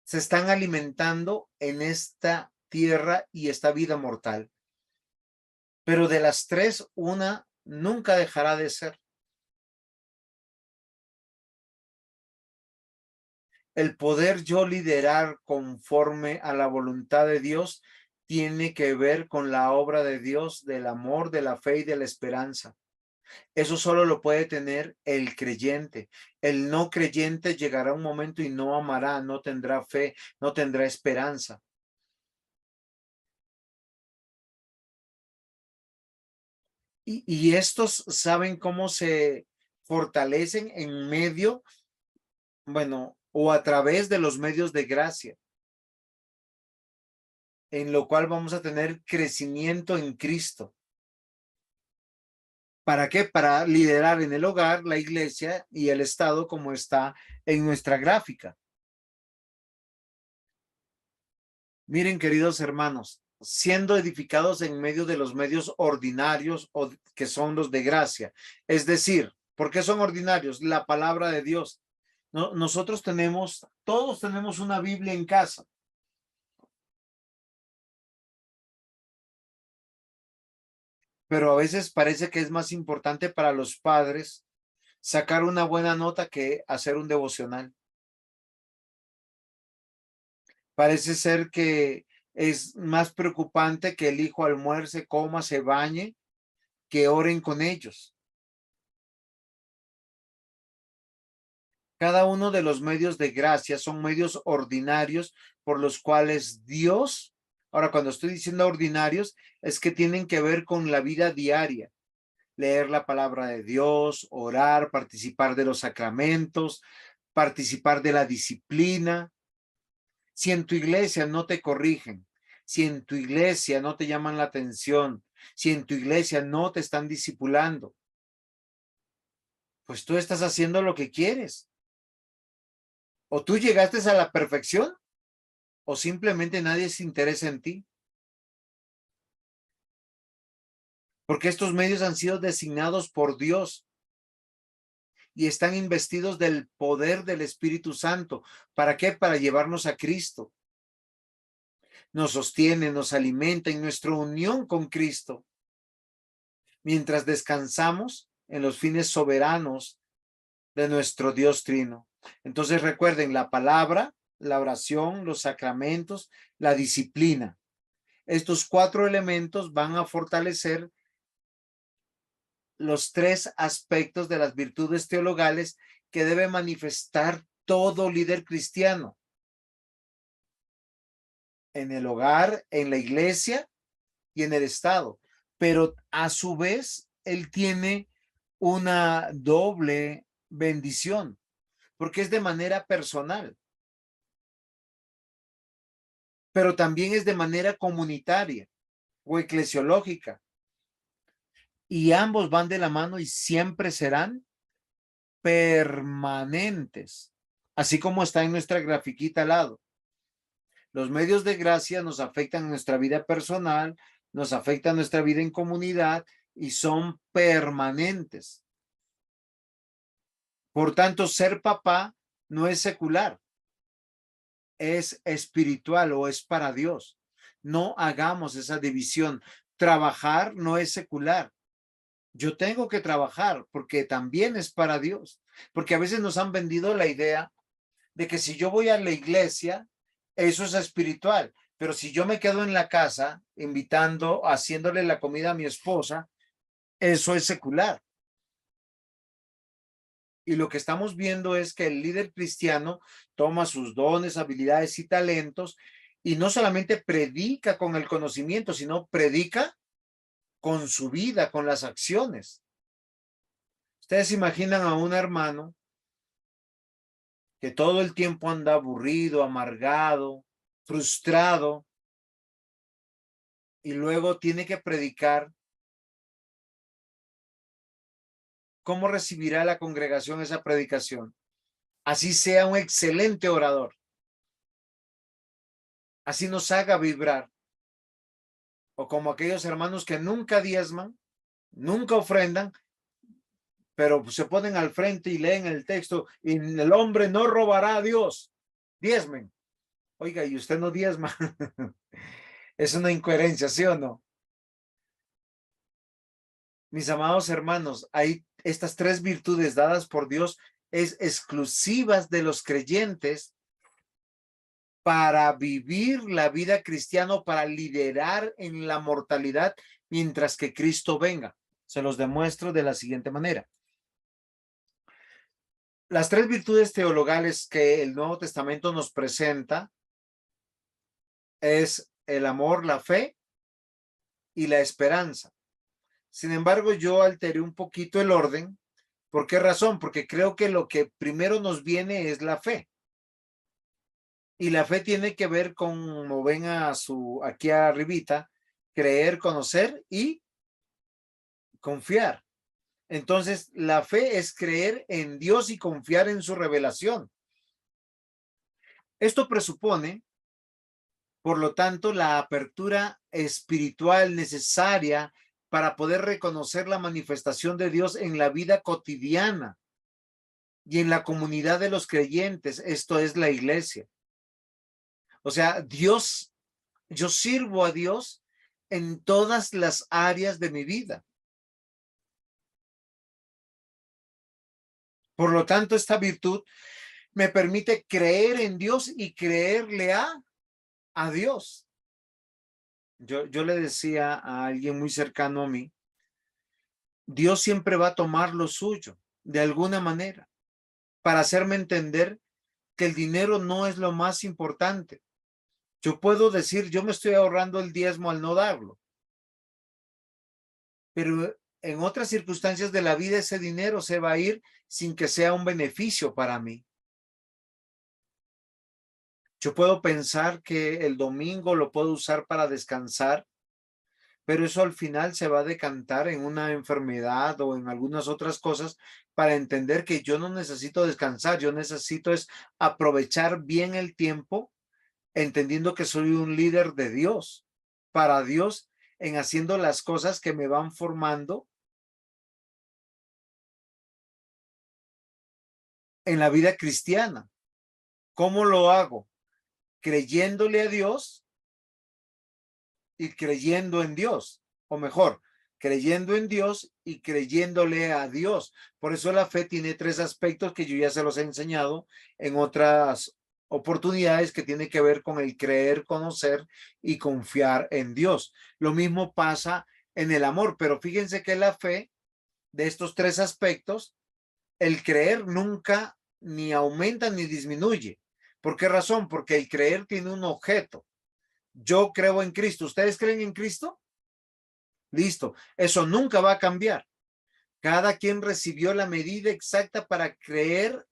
se están alimentando en esta tierra y esta vida mortal. Pero de las tres, una nunca dejará de ser. El poder yo liderar conforme a la voluntad de Dios tiene que ver con la obra de Dios, del amor, de la fe y de la esperanza. Eso solo lo puede tener el creyente. El no creyente llegará un momento y no amará, no tendrá fe, no tendrá esperanza. Y estos saben cómo se fortalecen en medio, bueno, o a través de los medios de gracia, en lo cual vamos a tener crecimiento en Cristo. ¿Para qué? Para liderar en el hogar, la iglesia y el Estado, como está en nuestra gráfica. Miren, queridos hermanos, siendo edificados en medio de los medios ordinarios o que son los de gracia. Es decir, ¿por qué son ordinarios? La palabra de Dios. Nosotros todos tenemos una Biblia en casa. Pero a veces parece que es más importante para los padres sacar una buena nota que hacer un devocional. Parece ser que es más preocupante que el hijo almuerce, coma, se bañe, que oren con ellos. Cada uno de los medios de gracia son medios ordinarios por los cuales Dios, ahora cuando estoy diciendo ordinarios, es que tienen que ver con la vida diaria. Leer la palabra de Dios, orar, participar de los sacramentos, participar de la disciplina. Si en tu iglesia no te corrigen, si en tu iglesia no te llaman la atención, si en tu iglesia no te están discipulando, pues tú estás haciendo lo que quieres. O tú llegaste a la perfección o simplemente nadie se interesa en ti. Porque estos medios han sido designados por Dios y están investidos del poder del Espíritu Santo. ¿Para qué? Para llevarnos a Cristo. Nos sostiene, nos alimenta en nuestra unión con Cristo, mientras descansamos en los fines soberanos de nuestro Dios Trino. Entonces recuerden la palabra, la oración, los sacramentos, la disciplina. Estos cuatro elementos van a fortalecer los tres aspectos de las virtudes teologales que debe manifestar todo líder cristiano: en el hogar, en la iglesia y en el Estado. Pero a su vez, él tiene una doble bendición, porque es de manera personal, pero también es de manera comunitaria o eclesiológica. Y ambos van de la mano y siempre serán permanentes, así como está en nuestra grafiquita al lado. Los medios de gracia nos afectan en nuestra vida personal, nos afectan nuestra vida en comunidad y son permanentes. Por tanto, ser papá no es secular, es espiritual o es para Dios. No hagamos esa división. Trabajar no es secular. Yo tengo que trabajar porque también es para Dios. Porque a veces nos han vendido la idea de que si yo voy a la iglesia, eso es espiritual. Pero si yo me quedo en la casa invitando, haciéndole la comida a mi esposa, eso es secular. Y lo que estamos viendo es que el líder cristiano toma sus dones, habilidades y talentos y no solamente predica con el conocimiento, sino predica con su vida, con las acciones. Ustedes imaginan a un hermano que todo el tiempo anda aburrido, amargado, frustrado, y luego tiene que predicar ¿cómo recibirá la congregación esa predicación? Así sea un excelente orador. Así nos haga vibrar. O como aquellos hermanos que nunca diezman, nunca ofrendan, pero se ponen al frente y leen el texto y el hombre no robará a Dios. Diezmen. Oiga, y usted no diezma. Es una incoherencia, ¿sí o no? Mis amados hermanos, hay estas tres virtudes dadas por Dios, es exclusivas de los creyentes para vivir la vida cristiana, para liderar en la mortalidad mientras que Cristo venga. Se los demuestro de la siguiente manera. Las tres virtudes teologales que el Nuevo Testamento nos presenta es el amor, la fe y la esperanza. Sin embargo, yo alteré un poquito el orden. ¿Por qué razón? Porque creo que lo que primero nos viene es la fe. Y la fe tiene que ver con, como ven aquí arribita, creer, conocer y confiar. Entonces, la fe es creer en Dios y confiar en su revelación. Esto presupone, por lo tanto, la apertura espiritual necesaria para poder reconocer la manifestación de Dios en la vida cotidiana y en la comunidad de los creyentes. Esto es la iglesia. O sea, Dios, yo sirvo a Dios en todas las áreas de mi vida. Por lo tanto, esta virtud me permite creer en Dios y creerle a Dios. Yo le decía a alguien muy cercano a mí, Dios siempre va a tomar lo suyo, de alguna manera, para hacerme entender que el dinero no es lo más importante. Yo puedo decir, yo me estoy ahorrando el diezmo al no darlo, pero en otras circunstancias de la vida ese dinero se va a ir sin que sea un beneficio para mí. Yo puedo pensar que el domingo lo puedo usar para descansar, pero eso al final se va a decantar en una enfermedad o en algunas otras cosas para entender que yo no necesito descansar, yo necesito es aprovechar bien el tiempo, entendiendo que soy un líder de Dios, para Dios, en haciendo las cosas que me van formando en la vida cristiana. ¿Cómo lo hago? Creyéndole a Dios y creyendo en Dios, o mejor, creyendo en Dios y creyéndole a Dios. Por eso la fe tiene tres aspectos que yo ya se los he enseñado en otras oportunidades, que tiene que ver con el creer, conocer y confiar en Dios. Lo mismo pasa en el amor, pero fíjense que la fe, de estos tres aspectos, el creer nunca ni aumenta ni disminuye. ¿Por qué razón? Porque el creer tiene un objeto. Yo creo en Cristo. ¿Ustedes creen en Cristo? Listo. Eso nunca va a cambiar. Cada quien recibió la medida exacta para creer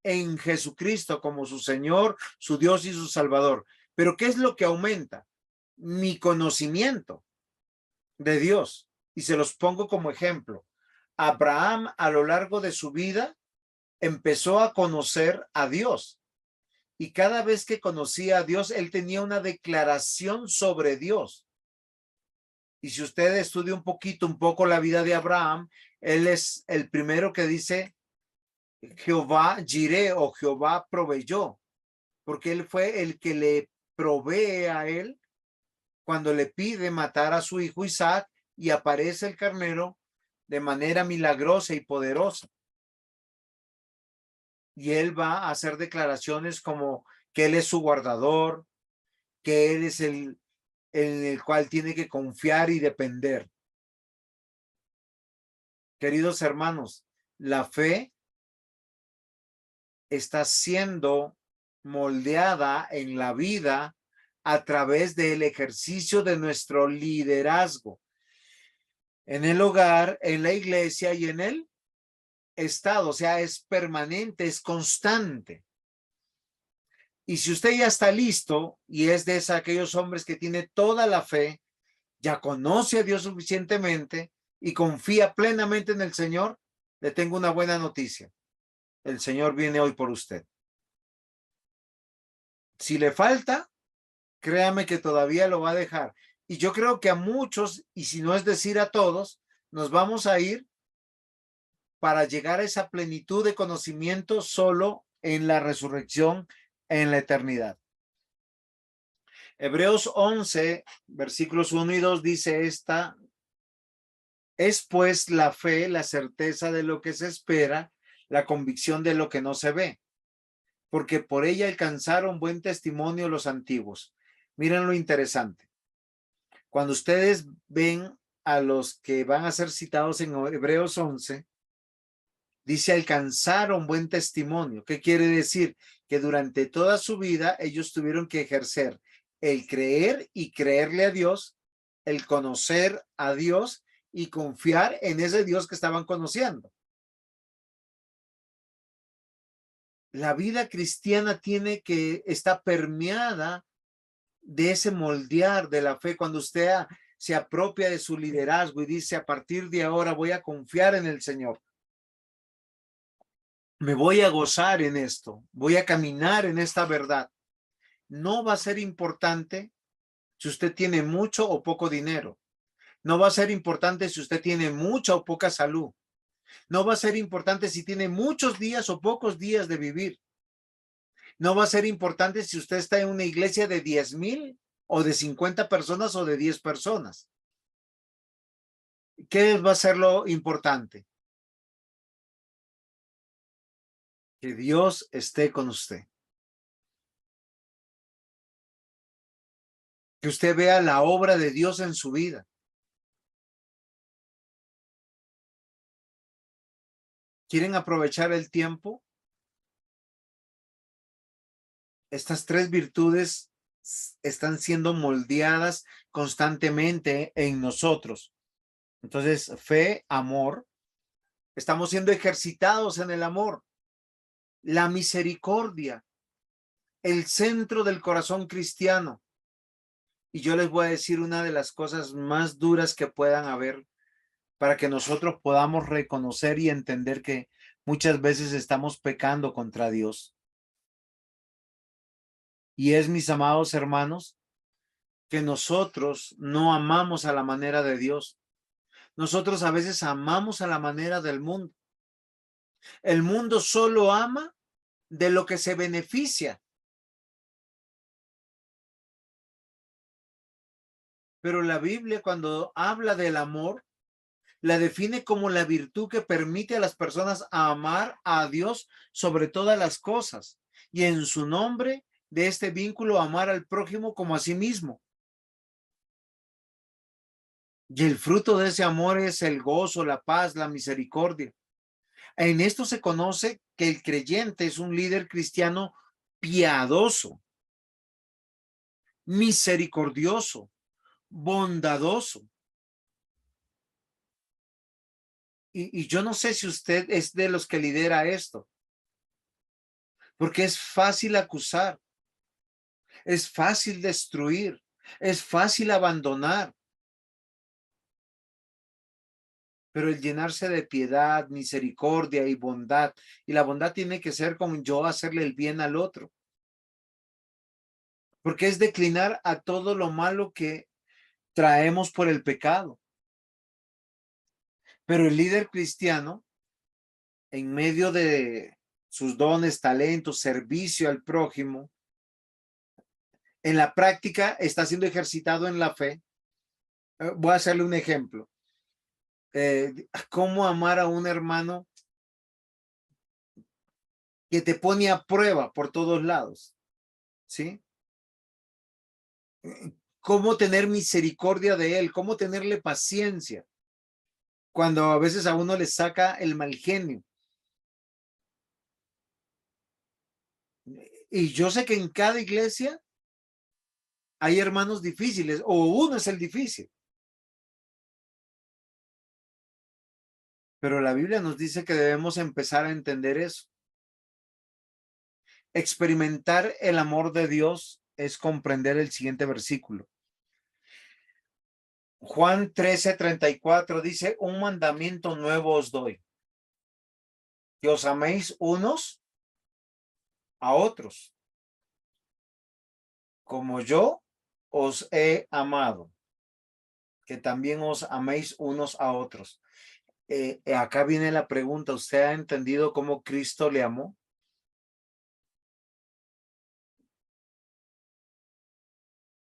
en Jesucristo como su Señor, su Dios y su Salvador. Pero ¿qué es lo que aumenta? Mi conocimiento de Dios. Y se los pongo como ejemplo. Abraham, a lo largo de su vida, empezó a conocer a Dios. Y cada vez que conocía a Dios, él tenía una declaración sobre Dios. Y si usted estudia un poco la vida de Abraham, él es el primero que dice, Jehová jiré, o Jehová proveyó, porque él fue el que le provee a él cuando le pide matar a su hijo Isaac y aparece el carnero de manera milagrosa y poderosa. Y él va a hacer declaraciones como que él es su guardador, que él es el en el cual tiene que confiar y depender. Queridos hermanos, la fe está siendo moldeada en la vida a través del ejercicio de nuestro liderazgo en el hogar, en la iglesia y en el estado. O sea, es permanente, es constante. Y si usted ya está listo y es de aquellos hombres que tiene toda la fe, ya conoce a Dios suficientemente y confía plenamente en el Señor, le tengo una buena noticia. El Señor viene hoy por usted. Si le falta, créame que todavía lo va a dejar. Y yo creo que a muchos, y si no es decir a todos, nos vamos a ir para llegar a esa plenitud de conocimiento solo en la resurrección, en la eternidad. Hebreos 11, versículos 1 y 2 dice esta: es pues la fe, la certeza de lo que se espera, la convicción de lo que no se ve, porque por ella alcanzaron buen testimonio los antiguos. Miren lo interesante. Cuando ustedes ven a los que van a ser citados en Hebreos 11, dice alcanzaron buen testimonio. ¿Qué quiere decir? Que durante toda su vida ellos tuvieron que ejercer el creer y creerle a Dios, el conocer a Dios y confiar en ese Dios que estaban conociendo. La vida cristiana está permeada de ese moldear de la fe. Cuando usted se apropia de su liderazgo y dice, a partir de ahora voy a confiar en el Señor, me voy a gozar en esto, voy a caminar en esta verdad. No va a ser importante si usted tiene mucho o poco dinero. No va a ser importante si usted tiene mucha o poca salud. No va a ser importante si tiene muchos días o pocos días de vivir. No va a ser importante si usted está en una iglesia de 10,000 o de 50 personas o de 10 personas. ¿Qué va a ser lo importante? Que Dios esté con usted. Que usted vea la obra de Dios en su vida. ¿Quieren aprovechar el tiempo? Estas tres virtudes están siendo moldeadas constantemente en nosotros. Entonces, fe, amor. Estamos siendo ejercitados en el amor. La misericordia, el centro del corazón cristiano. Y yo les voy a decir una de las cosas más duras que puedan haber para que nosotros podamos reconocer y entender que muchas veces estamos pecando contra Dios. Y es, mis amados hermanos, que nosotros no amamos a la manera de Dios. Nosotros a veces amamos a la manera del mundo. El mundo solo ama de lo que se beneficia. Pero la Biblia, cuando habla del amor, la define como la virtud que permite a las personas amar a Dios sobre todas las cosas y en su nombre de este vínculo amar al prójimo como a sí mismo. Y el fruto de ese amor es el gozo, la paz, la misericordia. En esto se conoce que el creyente es un líder cristiano piadoso, misericordioso, bondadoso. Y yo no sé si usted es de los que lidera esto, porque es fácil acusar, es fácil destruir, es fácil abandonar. Pero el llenarse de piedad, misericordia y bondad, y la bondad tiene que ser como yo hacerle el bien al otro, porque es declinar a todo lo malo que traemos por el pecado. Pero el líder cristiano, en medio de sus dones, talentos, servicio al prójimo, en la práctica está siendo ejercitado en la fe. Voy a hacerle un ejemplo. ¿Cómo amar a un hermano que te pone a prueba por todos lados? ¿Sí? ¿Cómo tener misericordia de él? ¿Cómo tenerle paciencia cuando a veces a uno le saca el mal genio? Y yo sé que en cada iglesia hay hermanos difíciles o uno es el difícil. Pero la Biblia nos dice que debemos empezar a entender eso. Experimentar el amor de Dios es comprender el siguiente versículo. Juan 13:34 dice, un mandamiento nuevo os doy, que os améis unos a otros, como yo os he amado, que también os améis unos a otros. Acá viene la pregunta, ¿usted ha entendido cómo Cristo le amó?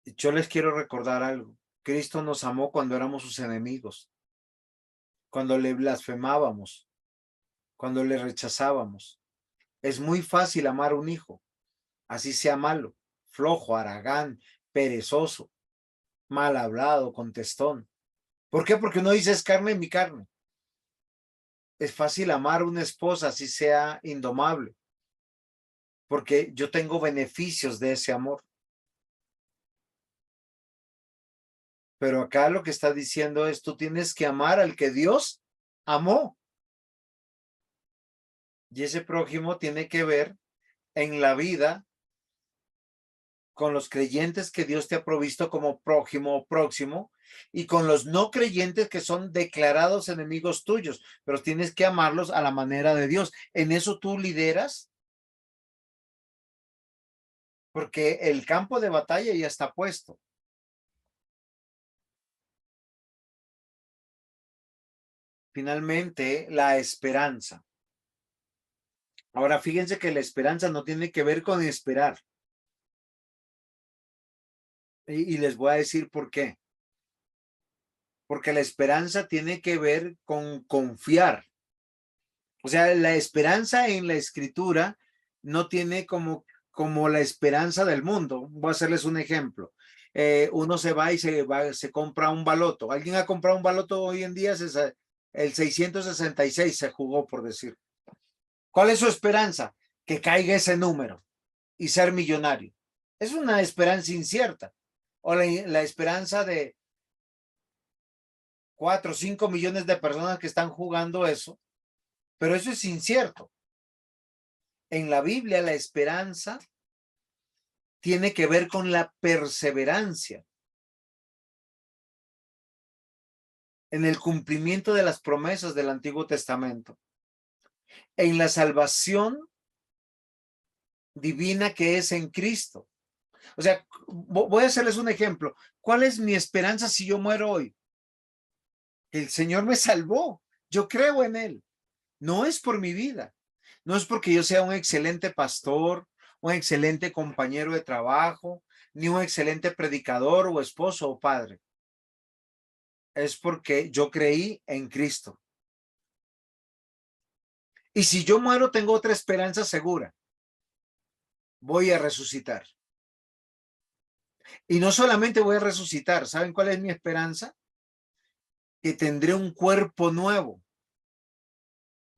Yo les quiero recordar algo. Cristo nos amó cuando éramos sus enemigos, cuando le blasfemábamos, cuando le rechazábamos. Es muy fácil amar a un hijo, así sea malo, flojo, haragán, perezoso, mal hablado, contestón. ¿Por qué? Porque uno dice es carne en mi carne. Es fácil amar a una esposa, así sea indomable, porque yo tengo beneficios de ese amor. Pero acá lo que está diciendo es, tú tienes que amar al que Dios amó. Y ese prójimo tiene que ver en la vida con los creyentes que Dios te ha provisto como prójimo o próximo y con los no creyentes que son declarados enemigos tuyos, pero tienes que amarlos a la manera de Dios. En eso tú lideras, porque el campo de batalla ya está puesto. Finalmente, la esperanza. Ahora, fíjense que la esperanza no tiene que ver con esperar. Y les voy a decir por qué. Porque la esperanza tiene que ver con confiar. O sea, la esperanza en la escritura no tiene como la esperanza del mundo. Voy a hacerles un ejemplo. Uno se va y se compra un baloto. ¿Alguien ha comprado un baloto hoy en día? El 666 se jugó, por decir. ¿Cuál es su esperanza? Que caiga ese número y ser millonario. Es una esperanza incierta. O la esperanza de 4 o 5 millones de personas que están jugando eso, pero eso es incierto. En la Biblia, la esperanza tiene que ver con la perseverancia en el cumplimiento de las promesas del Antiguo Testamento, en la salvación divina que es en Cristo. O sea, voy a hacerles un ejemplo. ¿Cuál es mi esperanza si yo muero hoy? El Señor me salvó. Yo creo en Él. No es por mi vida. No es porque yo sea un excelente pastor, un excelente compañero de trabajo, ni un excelente predicador o esposo o padre. Es porque yo creí en Cristo. Y si yo muero, tengo otra esperanza segura. Voy a resucitar. Y no solamente voy a resucitar, ¿saben cuál es mi esperanza? Que tendré un cuerpo nuevo,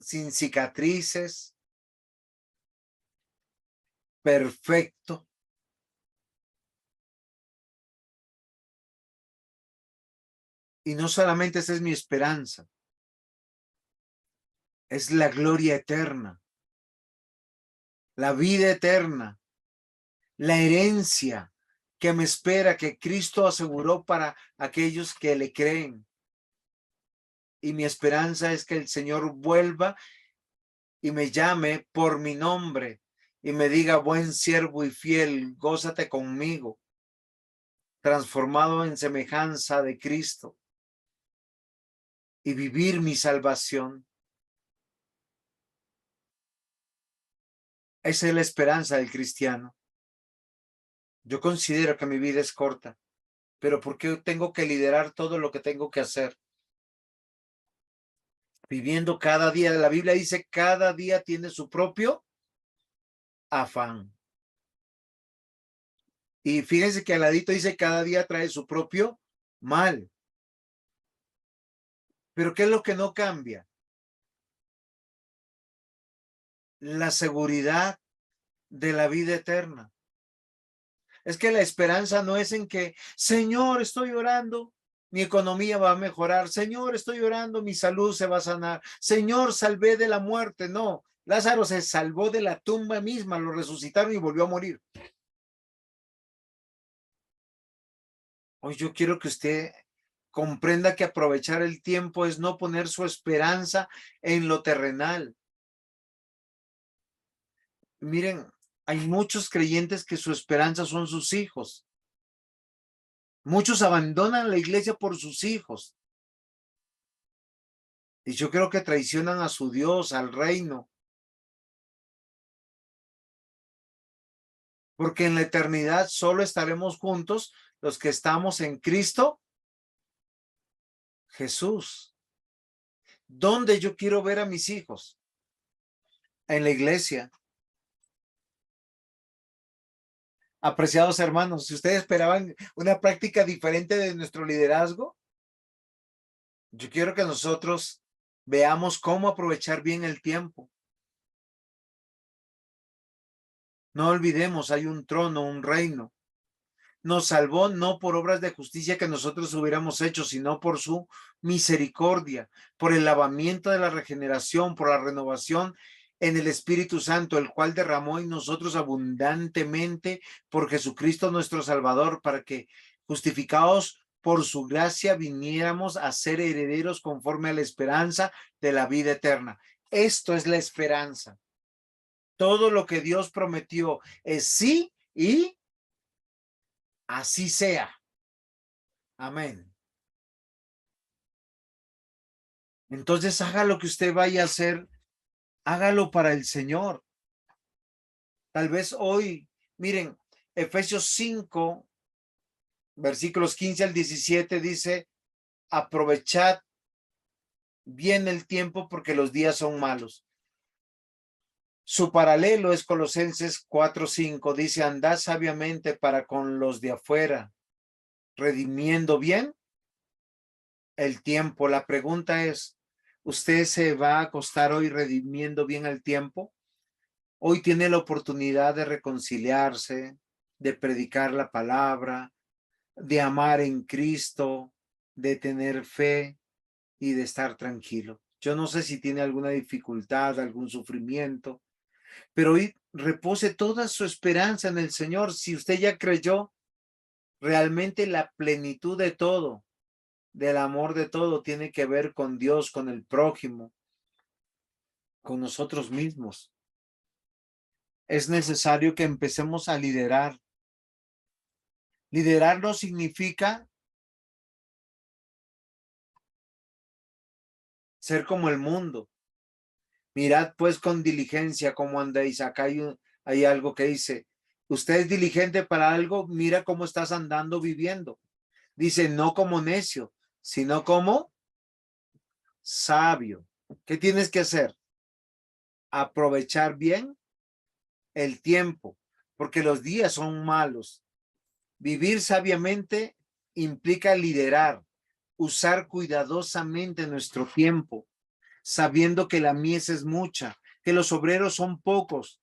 sin cicatrices, perfecto. Y no solamente esa es mi esperanza, es la gloria eterna, la vida eterna, la herencia que me espera, que Cristo aseguró para aquellos que le creen. Y mi esperanza es que el Señor vuelva y me llame por mi nombre y me diga, buen siervo y fiel, gózate conmigo, transformado en semejanza de Cristo, y vivir mi salvación. Esa es la esperanza del cristiano. Yo considero que mi vida es corta, pero ¿por qué tengo que liderar todo lo que tengo que hacer? Viviendo cada día. La Biblia dice, cada día tiene su propio afán. Y fíjense que al ladito dice, cada día trae su propio mal. Pero ¿qué es lo que no cambia? La seguridad de la vida eterna. Es que la esperanza no es en que, Señor, estoy orando, mi economía va a mejorar. Señor, estoy orando, mi salud se va a sanar. Señor, salvé de la muerte. No, Lázaro se salvó de la tumba misma, lo resucitaron y volvió a morir. Hoy yo quiero que usted comprenda que aprovechar el tiempo es no poner su esperanza en lo terrenal, Miren, hay muchos creyentes que su esperanza son sus hijos. Muchos abandonan la iglesia por sus hijos. Y yo creo que traicionan a su Dios, al reino. Porque en la eternidad solo estaremos juntos los que estamos en Cristo Jesús. ¿Dónde yo quiero ver a mis hijos? En la iglesia. Apreciados hermanos, si ustedes esperaban una práctica diferente de nuestro liderazgo, yo quiero que nosotros veamos cómo aprovechar bien el tiempo. No olvidemos, hay un trono, un reino. Nos salvó no por obras de justicia que nosotros hubiéramos hecho, sino por su misericordia, por el lavamiento de la regeneración, por la renovación en el Espíritu Santo, el cual derramó en nosotros abundantemente por Jesucristo nuestro Salvador, para que, justificados por su gracia, viniéramos a ser herederos conforme a la esperanza de la vida eterna. Esto es la esperanza. Todo lo que Dios prometió es sí y así sea. Amén. Entonces haga lo que usted vaya a hacer, hágalo para el Señor. Tal vez hoy, miren, Efesios 5, versículos 15 al 17 dice, aprovechad bien el tiempo porque los días son malos. Su paralelo es Colosenses 4:5, dice, andad sabiamente para con los de afuera, redimiendo bien el tiempo. La pregunta es, ¿usted se va a acostar hoy redimiendo bien el tiempo? Hoy tiene la oportunidad de reconciliarse, de predicar la palabra, de amar en Cristo, de tener fe y de estar tranquilo. Yo no sé si tiene alguna dificultad, algún sufrimiento, pero hoy repose toda su esperanza en el Señor. Si usted ya creyó, realmente la plenitud de todo, del amor de todo, tiene que ver con Dios, con el prójimo, con nosotros mismos. Es necesario que empecemos a liderar. Liderar no significa ser como el mundo. Mirad pues con diligencia cómo andéis. Acá hay algo que dice, usted es diligente para algo, mira cómo estás andando, viviendo. Dice, no como necio, sino como sabio. ¿Qué tienes que hacer? Aprovechar bien el tiempo, porque los días son malos. Vivir sabiamente implica liderar, usar cuidadosamente nuestro tiempo, sabiendo que la mies es mucha, que los obreros son pocos.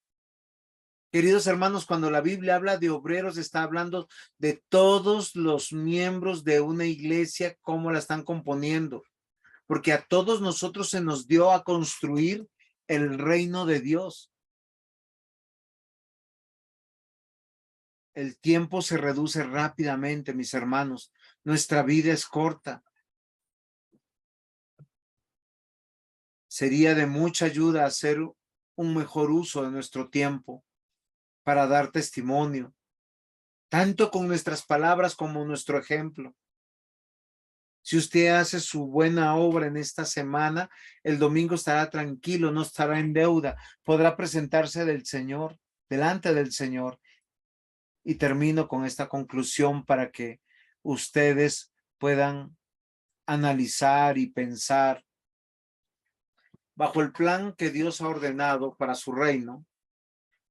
Queridos hermanos, cuando la Biblia habla de obreros, está hablando de todos los miembros de una iglesia, cómo la están componiendo, porque a todos nosotros se nos dio a construir el reino de Dios. El tiempo se reduce rápidamente, mis hermanos. Nuestra vida es corta. Sería de mucha ayuda hacer un mejor uso de nuestro tiempo para dar testimonio, tanto con nuestras palabras como nuestro ejemplo. Si usted hace su buena obra en esta semana, el domingo estará tranquilo, no estará en deuda, podrá presentarse delante del Señor. Y termino con esta conclusión para que ustedes puedan analizar y pensar. Bajo el plan que Dios ha ordenado para su reino,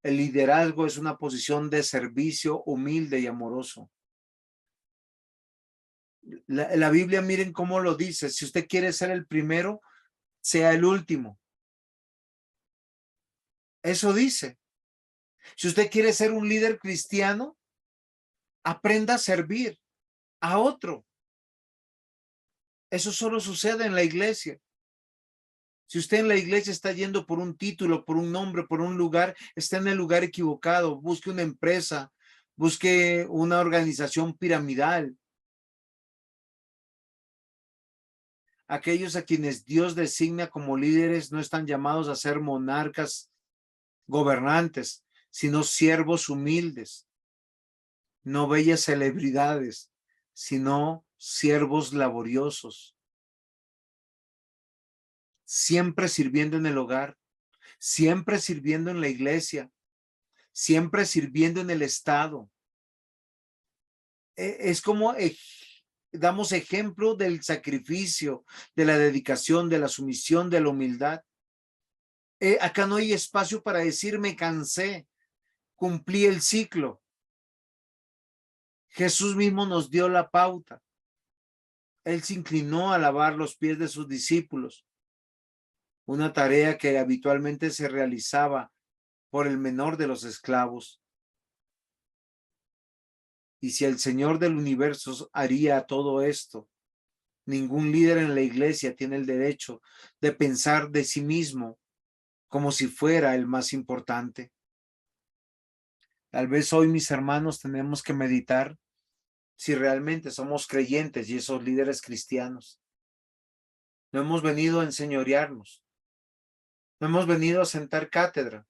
el liderazgo es una posición de servicio humilde y amoroso. La Biblia, miren cómo lo dice, si usted quiere ser el primero, sea el último. Eso dice. Si usted quiere ser un líder cristiano, aprenda a servir a otro. Eso solo sucede en la iglesia. Si usted en la iglesia está yendo por un título, por un nombre, por un lugar, está en el lugar equivocado. Busque una empresa, busque una organización piramidal. Aquellos a quienes Dios designa como líderes no están llamados a ser monarcas gobernantes, sino siervos humildes, no bellas celebridades, sino siervos laboriosos, siempre sirviendo en el hogar, siempre sirviendo en la iglesia, siempre sirviendo en el Estado. Es como damos ejemplo del sacrificio, de la dedicación, de la sumisión, de la humildad. Acá no hay espacio para decir me cansé, cumplí el ciclo. Jesús mismo nos dio la pauta. Él se inclinó a lavar los pies de sus discípulos, una tarea que habitualmente se realizaba por el menor de los esclavos. Y si el Señor del universo haría todo esto, ningún líder en la iglesia tiene el derecho de pensar de sí mismo como si fuera el más importante. Tal vez hoy, mis hermanos, tenemos que meditar si realmente somos creyentes y esos líderes cristianos. No hemos venido a enseñorearnos, no hemos venido a sentar cátedra,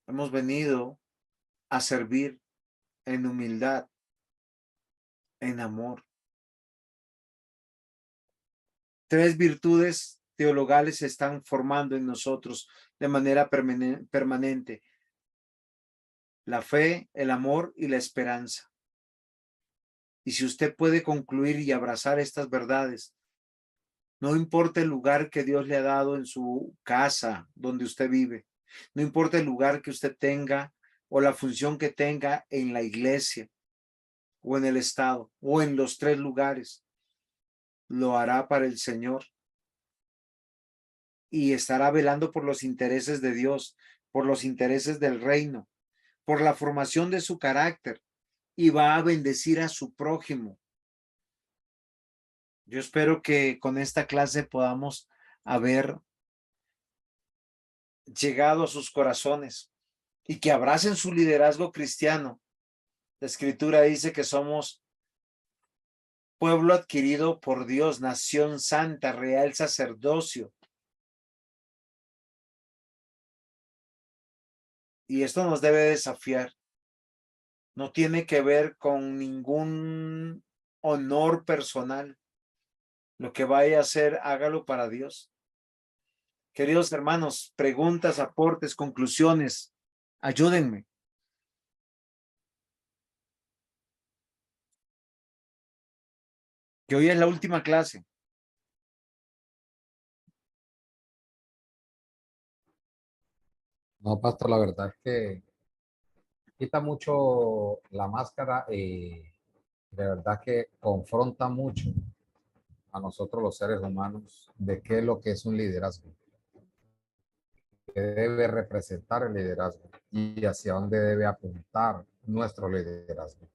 hemos venido a servir en humildad, en amor. 3 virtudes teologales se están formando en nosotros de manera permanente: la fe, el amor y la esperanza. Y si usted puede concluir y abrazar estas verdades, no importa el lugar que Dios le ha dado en su casa donde usted vive, no importa el lugar que usted tenga o la función que tenga en la iglesia o en el Estado o en los 3 lugares, lo hará para el Señor y estará velando por los intereses de Dios, por los intereses del reino, por la formación de su carácter, y va a bendecir a su prójimo. Yo espero que con esta clase podamos haber llegado a sus corazones y que abracen su liderazgo cristiano. La Escritura dice que somos pueblo adquirido por Dios, nación santa, real sacerdocio. Y esto nos debe desafiar. No tiene que ver con ningún honor personal. Lo que vaya a hacer, hágalo para Dios. Queridos hermanos, preguntas, aportes, conclusiones, ayúdenme. Que hoy es la última clase. No, pastor, la verdad es que quita mucho la máscara y de verdad que confronta mucho a nosotros los seres humanos de qué es lo que es un liderazgo, qué debe representar el liderazgo y hacia dónde debe apuntar nuestro liderazgo.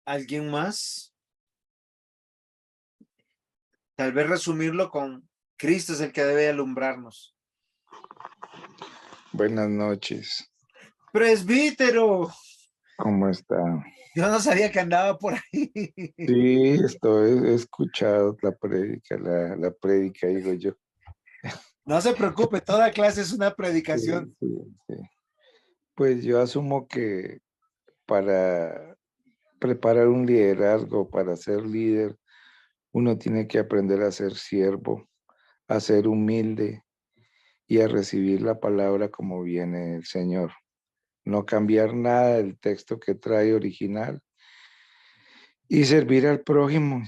¿Alguien más? Tal vez resumirlo con Cristo es el que debe alumbrarnos. Buenas noches, ¡Presbítero! ¿cómo está? Yo no sabía que andaba por ahí. Sí, he escuchado la prédica, digo yo. No se preocupe, toda clase es una predicación. Sí, sí. Pues yo asumo que para preparar un liderazgo, para ser líder, uno tiene que aprender a ser siervo, a ser humilde y a recibir la palabra como viene el Señor. No cambiar nada del texto que trae original y servir al prójimo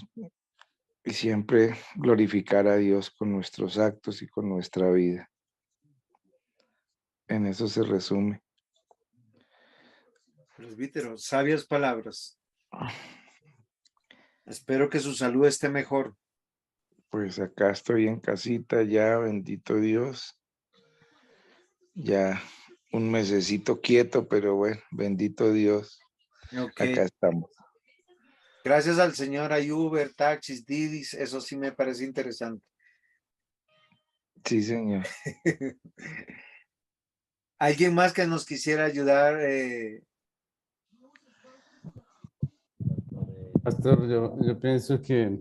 y siempre glorificar a Dios con nuestros actos y con nuestra vida. En eso se resume. Presbítero, sabias palabras. Espero que su salud esté mejor. Pues acá estoy en casita ya, bendito Dios. Ya un mesecito quieto, pero bueno, bendito Dios. Okay. Acá estamos. Gracias al Señor hay Uber, taxis, Didis, eso sí me parece interesante. Sí, señor. ¿Alguien más que nos quisiera ayudar? Pastor, yo pienso que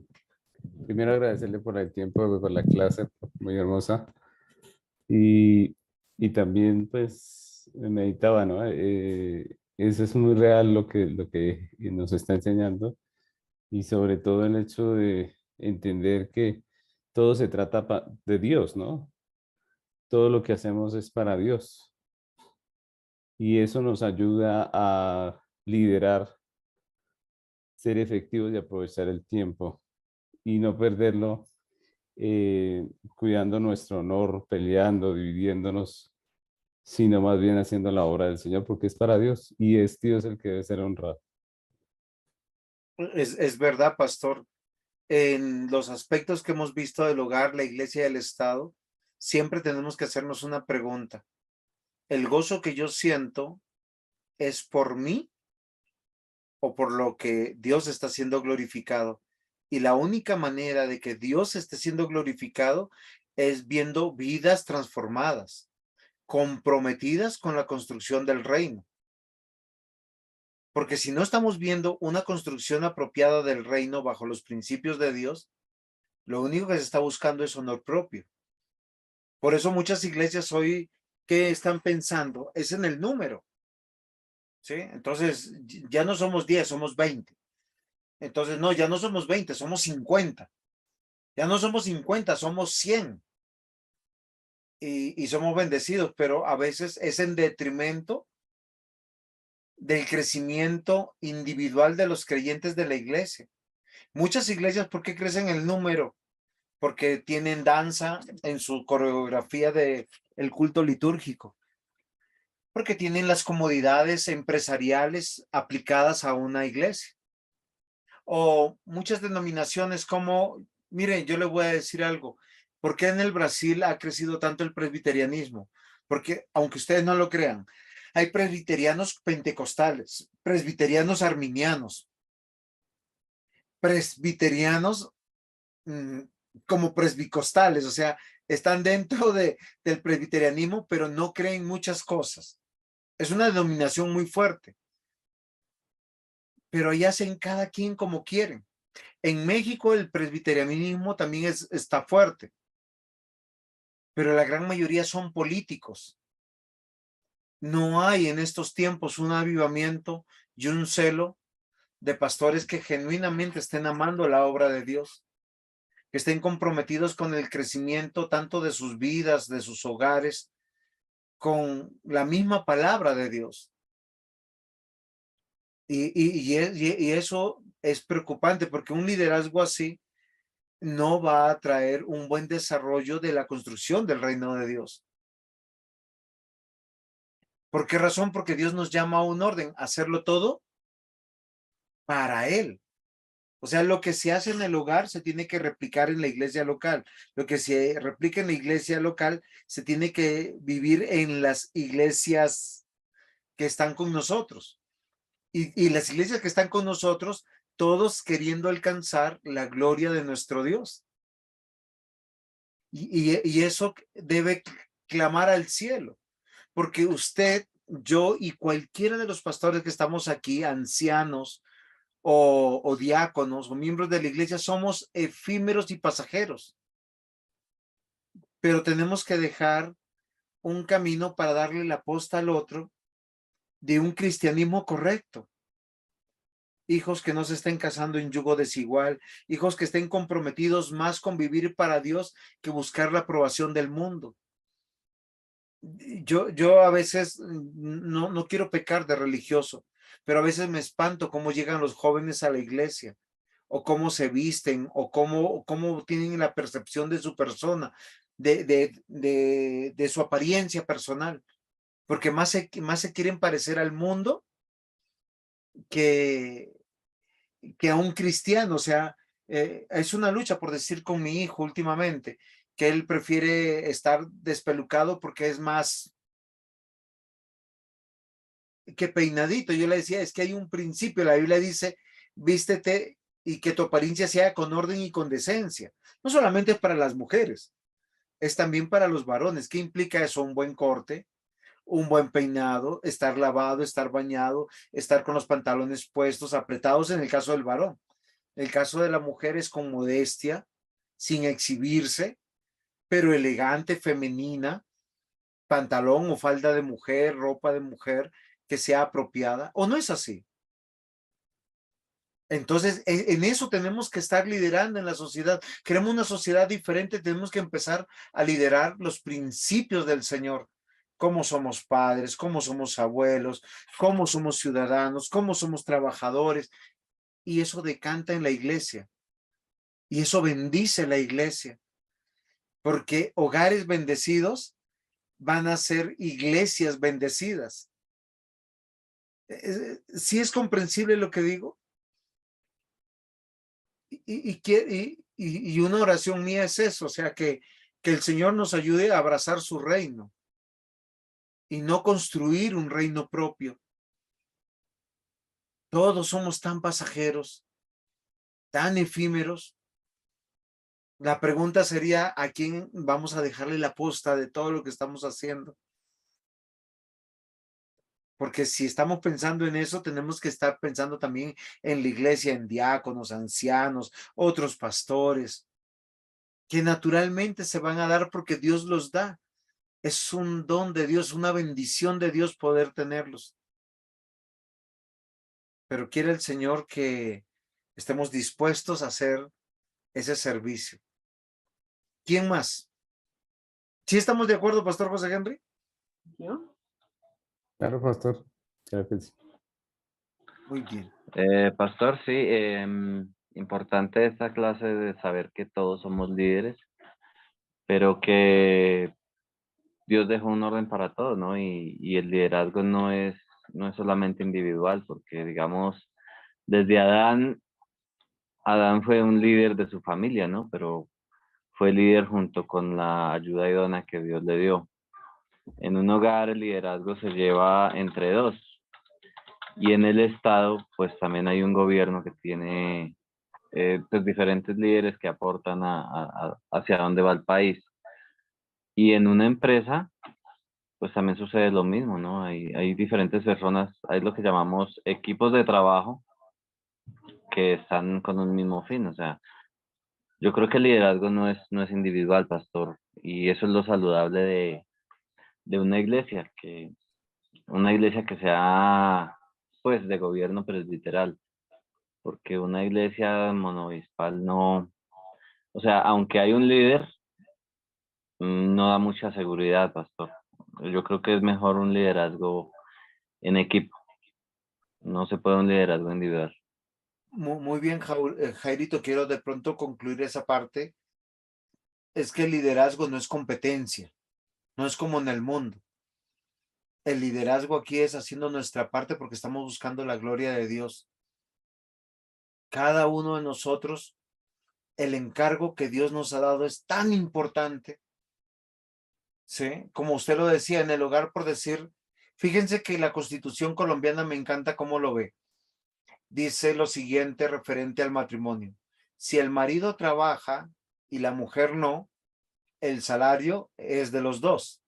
primero agradecerle por el tiempo, por la clase, muy hermosa. Y, y también pues meditaba, ¿no? Eso es muy real lo que nos está enseñando y sobre todo el hecho de entender que todo se trata de Dios, ¿no? Todo lo que hacemos es para Dios y eso nos ayuda a liderar, ser efectivos y aprovechar el tiempo y no perderlo cuidando nuestro honor, peleando, dividiéndonos, sino más bien haciendo la obra del Señor, porque es para Dios y es Dios el que debe ser honrado. Es verdad, pastor. En los aspectos que hemos visto del hogar, la iglesia y el Estado, siempre tenemos que hacernos una pregunta. ¿El gozo que yo siento es por mí o por lo que Dios está siendo glorificado? Y la única manera de que Dios esté siendo glorificado es viendo vidas transformadas, comprometidas con la construcción del reino. Porque si no estamos viendo una construcción apropiada del reino bajo los principios de Dios, lo único que se está buscando es honor propio. Por eso muchas iglesias hoy que están pensando es en el número, ¿sí? Entonces ya no somos 10, somos 20. Entonces no, ya no somos 20, somos 50. Ya no somos 50, somos 100. Y somos bendecidos, pero a veces es en detrimento del crecimiento individual de los creyentes de la iglesia. Muchas iglesias, ¿por qué crecen el número? Porque tienen danza en su coreografía de el culto litúrgico, porque tienen las comodidades empresariales aplicadas a una iglesia. O muchas denominaciones como, miren, yo le voy a decir algo, ¿por qué en el Brasil ha crecido tanto el presbiterianismo? Porque, aunque ustedes no lo crean, hay presbiterianos pentecostales, presbiterianos arminianos, presbiterianos como presbicostales, o sea, están dentro del presbiterianismo, pero no creen muchas cosas. Es una denominación muy fuerte, pero ahí hacen cada quien como quieren. En México el presbiterianismo también está fuerte, pero la gran mayoría son políticos. No hay en estos tiempos un avivamiento y un celo de pastores que genuinamente estén amando la obra de Dios, que estén comprometidos con el crecimiento tanto de sus vidas, de sus hogares, con la misma palabra de Dios. Y eso es preocupante porque un liderazgo así no va a traer un buen desarrollo de la construcción del reino de Dios. ¿Por qué razón? Porque Dios nos llama a un orden, a hacerlo todo para Él. O sea, lo que se hace en el hogar se tiene que replicar en la iglesia local. Lo que se replica en la iglesia local se tiene que vivir en las iglesias que están con nosotros. Y las iglesias que están con nosotros, todos queriendo alcanzar la gloria de nuestro Dios. Y eso debe clamar al cielo, porque usted, yo y cualquiera de los pastores que estamos aquí, ancianos o diáconos o miembros de la iglesia, somos efímeros y pasajeros, pero tenemos que dejar un camino para darle la posta al otro de un cristianismo correcto. Hijos que no se estén casando en yugo desigual, hijos que estén comprometidos más con vivir para Dios que buscar la aprobación del mundo. Yo a veces no quiero pecar de religioso, pero a veces me espanto cómo llegan los jóvenes a la iglesia, o cómo se visten, o cómo tienen la percepción de su persona, de su apariencia personal, porque más se quieren parecer al mundo que a un cristiano. O sea, es una lucha, por decir, con mi hijo últimamente, que él prefiere estar despelucado porque es más que peinadito. Yo le decía, es que hay un principio, la Biblia dice, vístete y que tu apariencia sea con orden y con decencia. No solamente es para las mujeres, es también para los varones. ¿Qué implica eso? Un buen corte, un buen peinado, estar lavado, estar bañado, estar con los pantalones puestos, apretados en el caso del varón. El caso de la mujer es con modestia, sin exhibirse, pero elegante, femenina, pantalón o falda de mujer, ropa de mujer que sea apropiada. ¿O no es así? Entonces, en eso tenemos que estar liderando en la sociedad. Queremos una sociedad diferente, tenemos que empezar a liderar los principios del Señor. Cómo somos padres, cómo somos abuelos, cómo somos ciudadanos, cómo somos trabajadores. Y eso decanta en la iglesia. Y eso bendice la iglesia. Porque hogares bendecidos van a ser iglesias bendecidas. ¿Sí es comprensible lo que digo? Y una oración mía es eso, o sea, que el Señor nos ayude a abrazar su reino y no construir un reino propio. Todos somos tan pasajeros, tan efímeros. La pregunta sería, ¿a quién vamos a dejarle la posta de todo lo que estamos haciendo? Porque si estamos pensando en eso, tenemos que estar pensando también en la iglesia, en diáconos, ancianos, otros pastores, que naturalmente se van a dar porque Dios los da. Es un don de Dios, una bendición de Dios poder tenerlos. Pero quiere el Señor que estemos dispuestos a hacer ese servicio. ¿Quién más? ¿Sí estamos de acuerdo, Pastor José Henry? ¿Yo? Claro, pastor. Claro que sí. Muy bien. Pastor, sí, importante esta clase de saber que todos somos líderes, pero que Dios dejó un orden para todos, ¿no? Y el liderazgo no es solamente individual, porque digamos, desde Adán fue un líder de su familia, ¿no? Pero fue líder junto con la ayuda idónea que Dios le dio. En un hogar el liderazgo se lleva entre dos. Y en el Estado, pues también hay un gobierno que tiene pues diferentes líderes que aportan hacia dónde va el país. Y en una empresa, pues también sucede lo mismo, ¿no? Hay diferentes personas, hay lo que llamamos equipos de trabajo que están con un mismo fin, o sea, yo creo que el liderazgo no es individual, pastor, y eso es lo saludable de una iglesia que sea, pues, de gobierno presbiteral, porque una iglesia monovispal no, o sea, aunque hay un líder, no da mucha seguridad, pastor. Yo creo que es mejor un liderazgo en equipo, no se puede un liderazgo individual. Muy bien, Jairito, quiero de pronto concluir esa parte. Es que el liderazgo no es competencia, no es como en el mundo. El liderazgo aquí es haciendo nuestra parte porque estamos buscando la gloria de Dios. Cada uno de nosotros, el encargo que Dios nos ha dado es tan importante, ¿sí? Como usted lo decía, en el hogar, por decir, fíjense que la Constitución colombiana me encanta cómo lo ve. Dice lo siguiente referente al matrimonio. Si el marido trabaja y la mujer no, el salario es de los dos.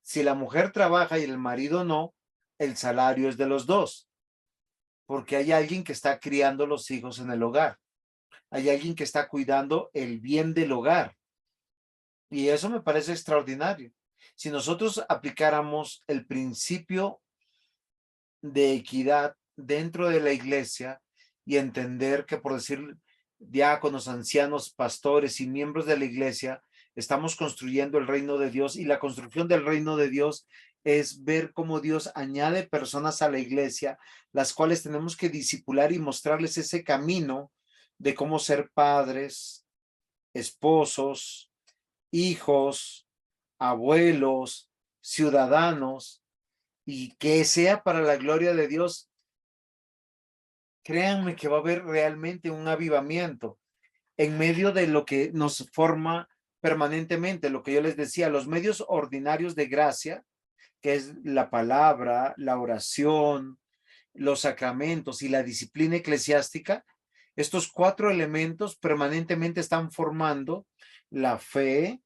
Si la mujer trabaja y el marido no, el salario es de los dos. Porque hay alguien que está criando los hijos en el hogar. Hay alguien que está cuidando el bien del hogar. Y eso me parece extraordinario. Si nosotros aplicáramos el principio de equidad dentro de la iglesia y entender que, por decir, diáconos, ancianos, pastores y miembros de la iglesia, estamos construyendo el reino de Dios, y la construcción del reino de Dios es ver cómo Dios añade personas a la iglesia, las cuales tenemos que discipular y mostrarles ese camino de cómo ser padres, esposos, hijos, abuelos, ciudadanos, y que sea para la gloria de Dios. Créanme que va a haber realmente un avivamiento en medio de lo que nos forma permanentemente, lo que yo les decía, los medios ordinarios de gracia, que es la palabra, la oración, los sacramentos y la disciplina eclesiástica. Estos 4 elementos permanentemente están formando la fe,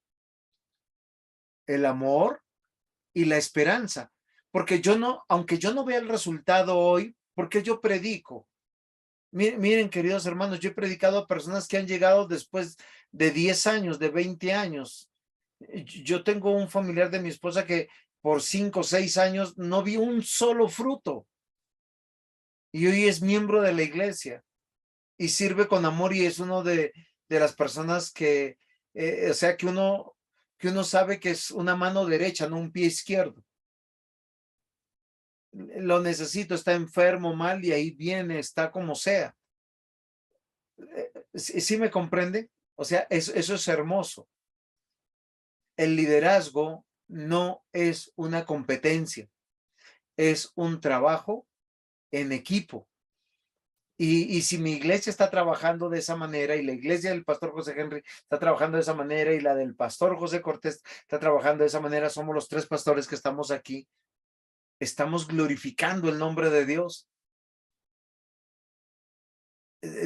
el amor y la esperanza. Porque yo no, aunque yo no vea el resultado hoy, porque yo predico, Miren, queridos hermanos, yo he predicado a personas que han llegado después de 10 años, de 20 años. Yo tengo un familiar de mi esposa que por 5 o 6 años no vi un solo fruto. Y hoy es miembro de la iglesia y sirve con amor y es uno de las personas que, o sea, que uno sabe que es una mano derecha, no un pie izquierdo. Lo necesito, está enfermo, mal, y ahí viene, está como sea. ¿Sí me comprende? O sea, eso es hermoso. El liderazgo no es una competencia, es un trabajo en equipo. Y si mi iglesia está trabajando de esa manera y la iglesia del pastor José Henry está trabajando de esa manera y la del pastor José Cortés está trabajando de esa manera, somos los 3 pastores que estamos aquí, estamos glorificando el nombre de Dios.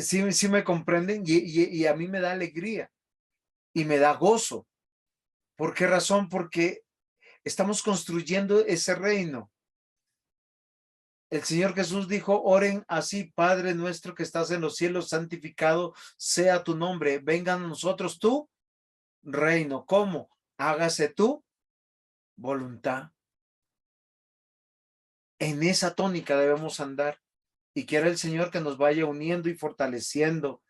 Sí me comprenden y a mí me da alegría y me da gozo. ¿Por qué razón? Porque estamos construyendo ese reino. El Señor Jesús dijo, oren así, Padre nuestro que estás en los cielos, santificado sea tu nombre. Venga a nosotros tu reino. ¿Cómo? Hágase tu voluntad. En esa tónica debemos andar. Y quiera el Señor que nos vaya uniendo y fortaleciendo.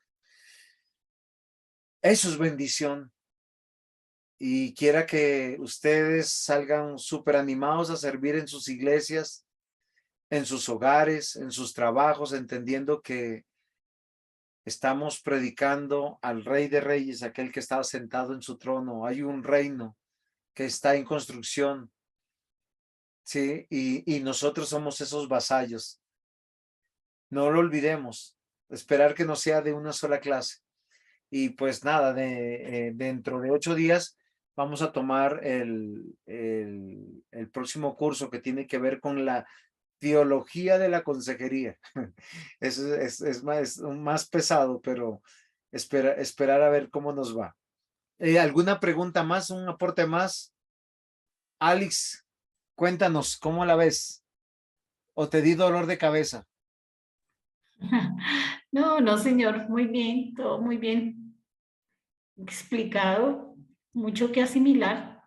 Eso es bendición. Y quiera que ustedes salgan súper animados a servir en sus iglesias, en sus hogares, en sus trabajos, entendiendo que estamos predicando al Rey de Reyes, aquel que está sentado en su trono. Hay un reino que está en construcción, ¿sí? Y nosotros somos esos vasallos. No lo olvidemos, esperar que no sea de una sola clase. Y pues nada, dentro de 8 días vamos a tomar el próximo curso que tiene que ver con la teología de la consejería. Es más pesado, pero esperar a ver cómo nos va. ¿Alguna pregunta más? ¿Un aporte más? Alex, cuéntanos, ¿cómo la ves? ¿O te di dolor de cabeza? No, no, señor, muy bien, todo muy bien explicado, mucho que asimilar,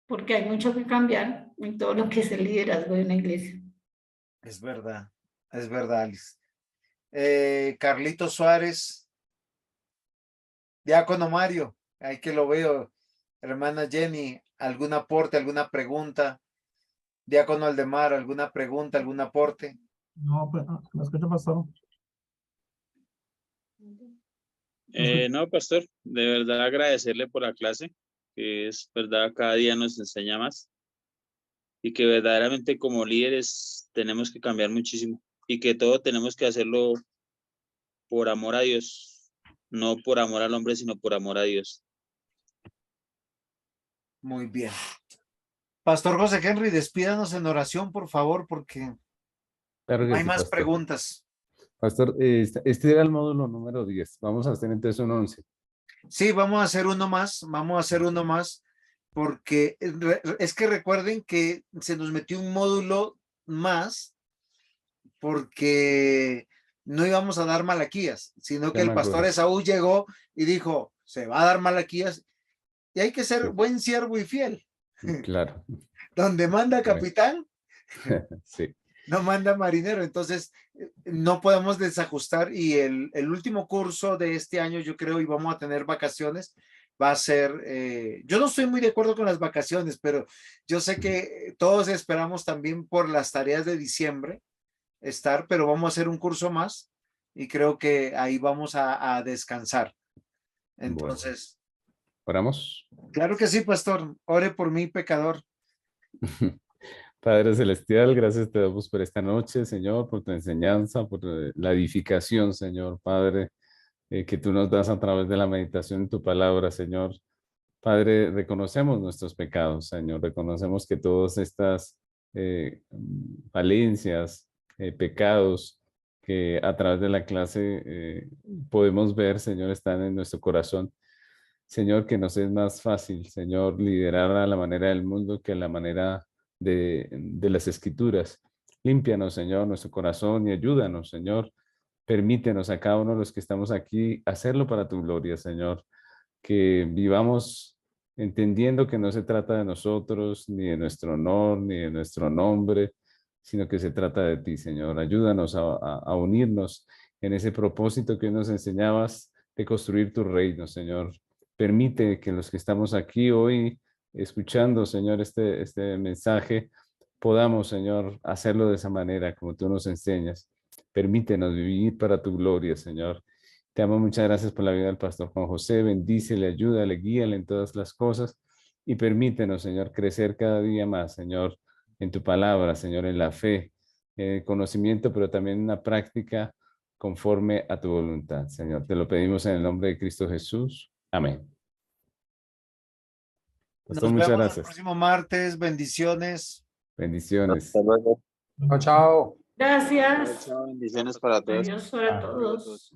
porque hay mucho que cambiar en todo lo que es el liderazgo de una iglesia. Es verdad, Alex. Carlito Suárez, Diácono Mario, ahí que lo veo. Hermana Jenny, ¿algún aporte, alguna pregunta? Diácono Aldemar, ¿alguna pregunta, algún aporte? No, pues, ¿me escucha, pastor? No, pastor, de verdad agradecerle por la clase, que es verdad, cada día nos enseña más y que verdaderamente como líderes tenemos que cambiar muchísimo y que todo tenemos que hacerlo por amor a Dios, no por amor al hombre, sino por amor a Dios. Muy bien. Pastor José Henry, despídanos en oración, por favor, porque Claro no que hay sí, más pastor. preguntas. Pastor, este era el módulo número 10. Vamos a hacer entonces un 11. Sí, vamos a hacer uno más, porque es que recuerden que se nos metió un módulo más porque no íbamos a dar Malaquías, sino que Ya me el pastor acuerdo. Esaú llegó y dijo, se va a dar Malaquías y hay que ser Sí. buen siervo y fiel. Claro. Donde manda Bueno. capitán, Sí. no manda marinero. Entonces, no podemos desajustar. Y el último curso de este año, yo creo, y vamos a tener vacaciones, va a ser, yo no estoy muy de acuerdo con las vacaciones, pero yo sé que todos esperamos también por las tareas de diciembre estar, pero vamos a hacer un curso más y creo que ahí vamos a descansar. Entonces, ¿Oramos? claro que sí, pastor. Ore por mí, pecador. Padre Celestial, gracias te damos por esta noche, Señor, por tu enseñanza, por la edificación, Señor, Padre, que tú nos das a través de la meditación en tu palabra, Señor. Padre, reconocemos nuestros pecados, Señor, reconocemos que todas estas falencias, pecados que a través de la clase podemos ver, Señor, están en nuestro corazón. Señor, que nos es más fácil, Señor, liderar a la manera del mundo que a la manera de las Escrituras. Límpianos, Señor, nuestro corazón y ayúdanos, Señor, Permítenos a cada uno de los que estamos aquí hacerlo para tu gloria, Señor. Que vivamos entendiendo que no se trata de nosotros, ni de nuestro honor, ni de nuestro nombre, sino que se trata de ti, Señor. Ayúdanos a unirnos en ese propósito que nos enseñabas de construir tu reino, Señor. Permite que los que estamos aquí hoy escuchando, Señor, este mensaje, podamos, Señor, hacerlo de esa manera, como tú nos enseñas. Permítenos vivir para tu gloria, Señor. Te amo, muchas gracias por la vida del pastor Juan José. Bendícele, ayúdale, guíale en todas las cosas y permítenos, Señor, crecer cada día más, Señor, en tu palabra, Señor, en la fe, en el conocimiento, pero también en la práctica conforme a tu voluntad, Señor. Te lo pedimos en el nombre de Cristo Jesús. Amén. Pastor, Nos muchas vemos el gracias. próximo martes. Bendiciones. Bendiciones. Hasta luego. Chao, chao. Gracias. Chao, bendiciones para todos. Adiós para todos.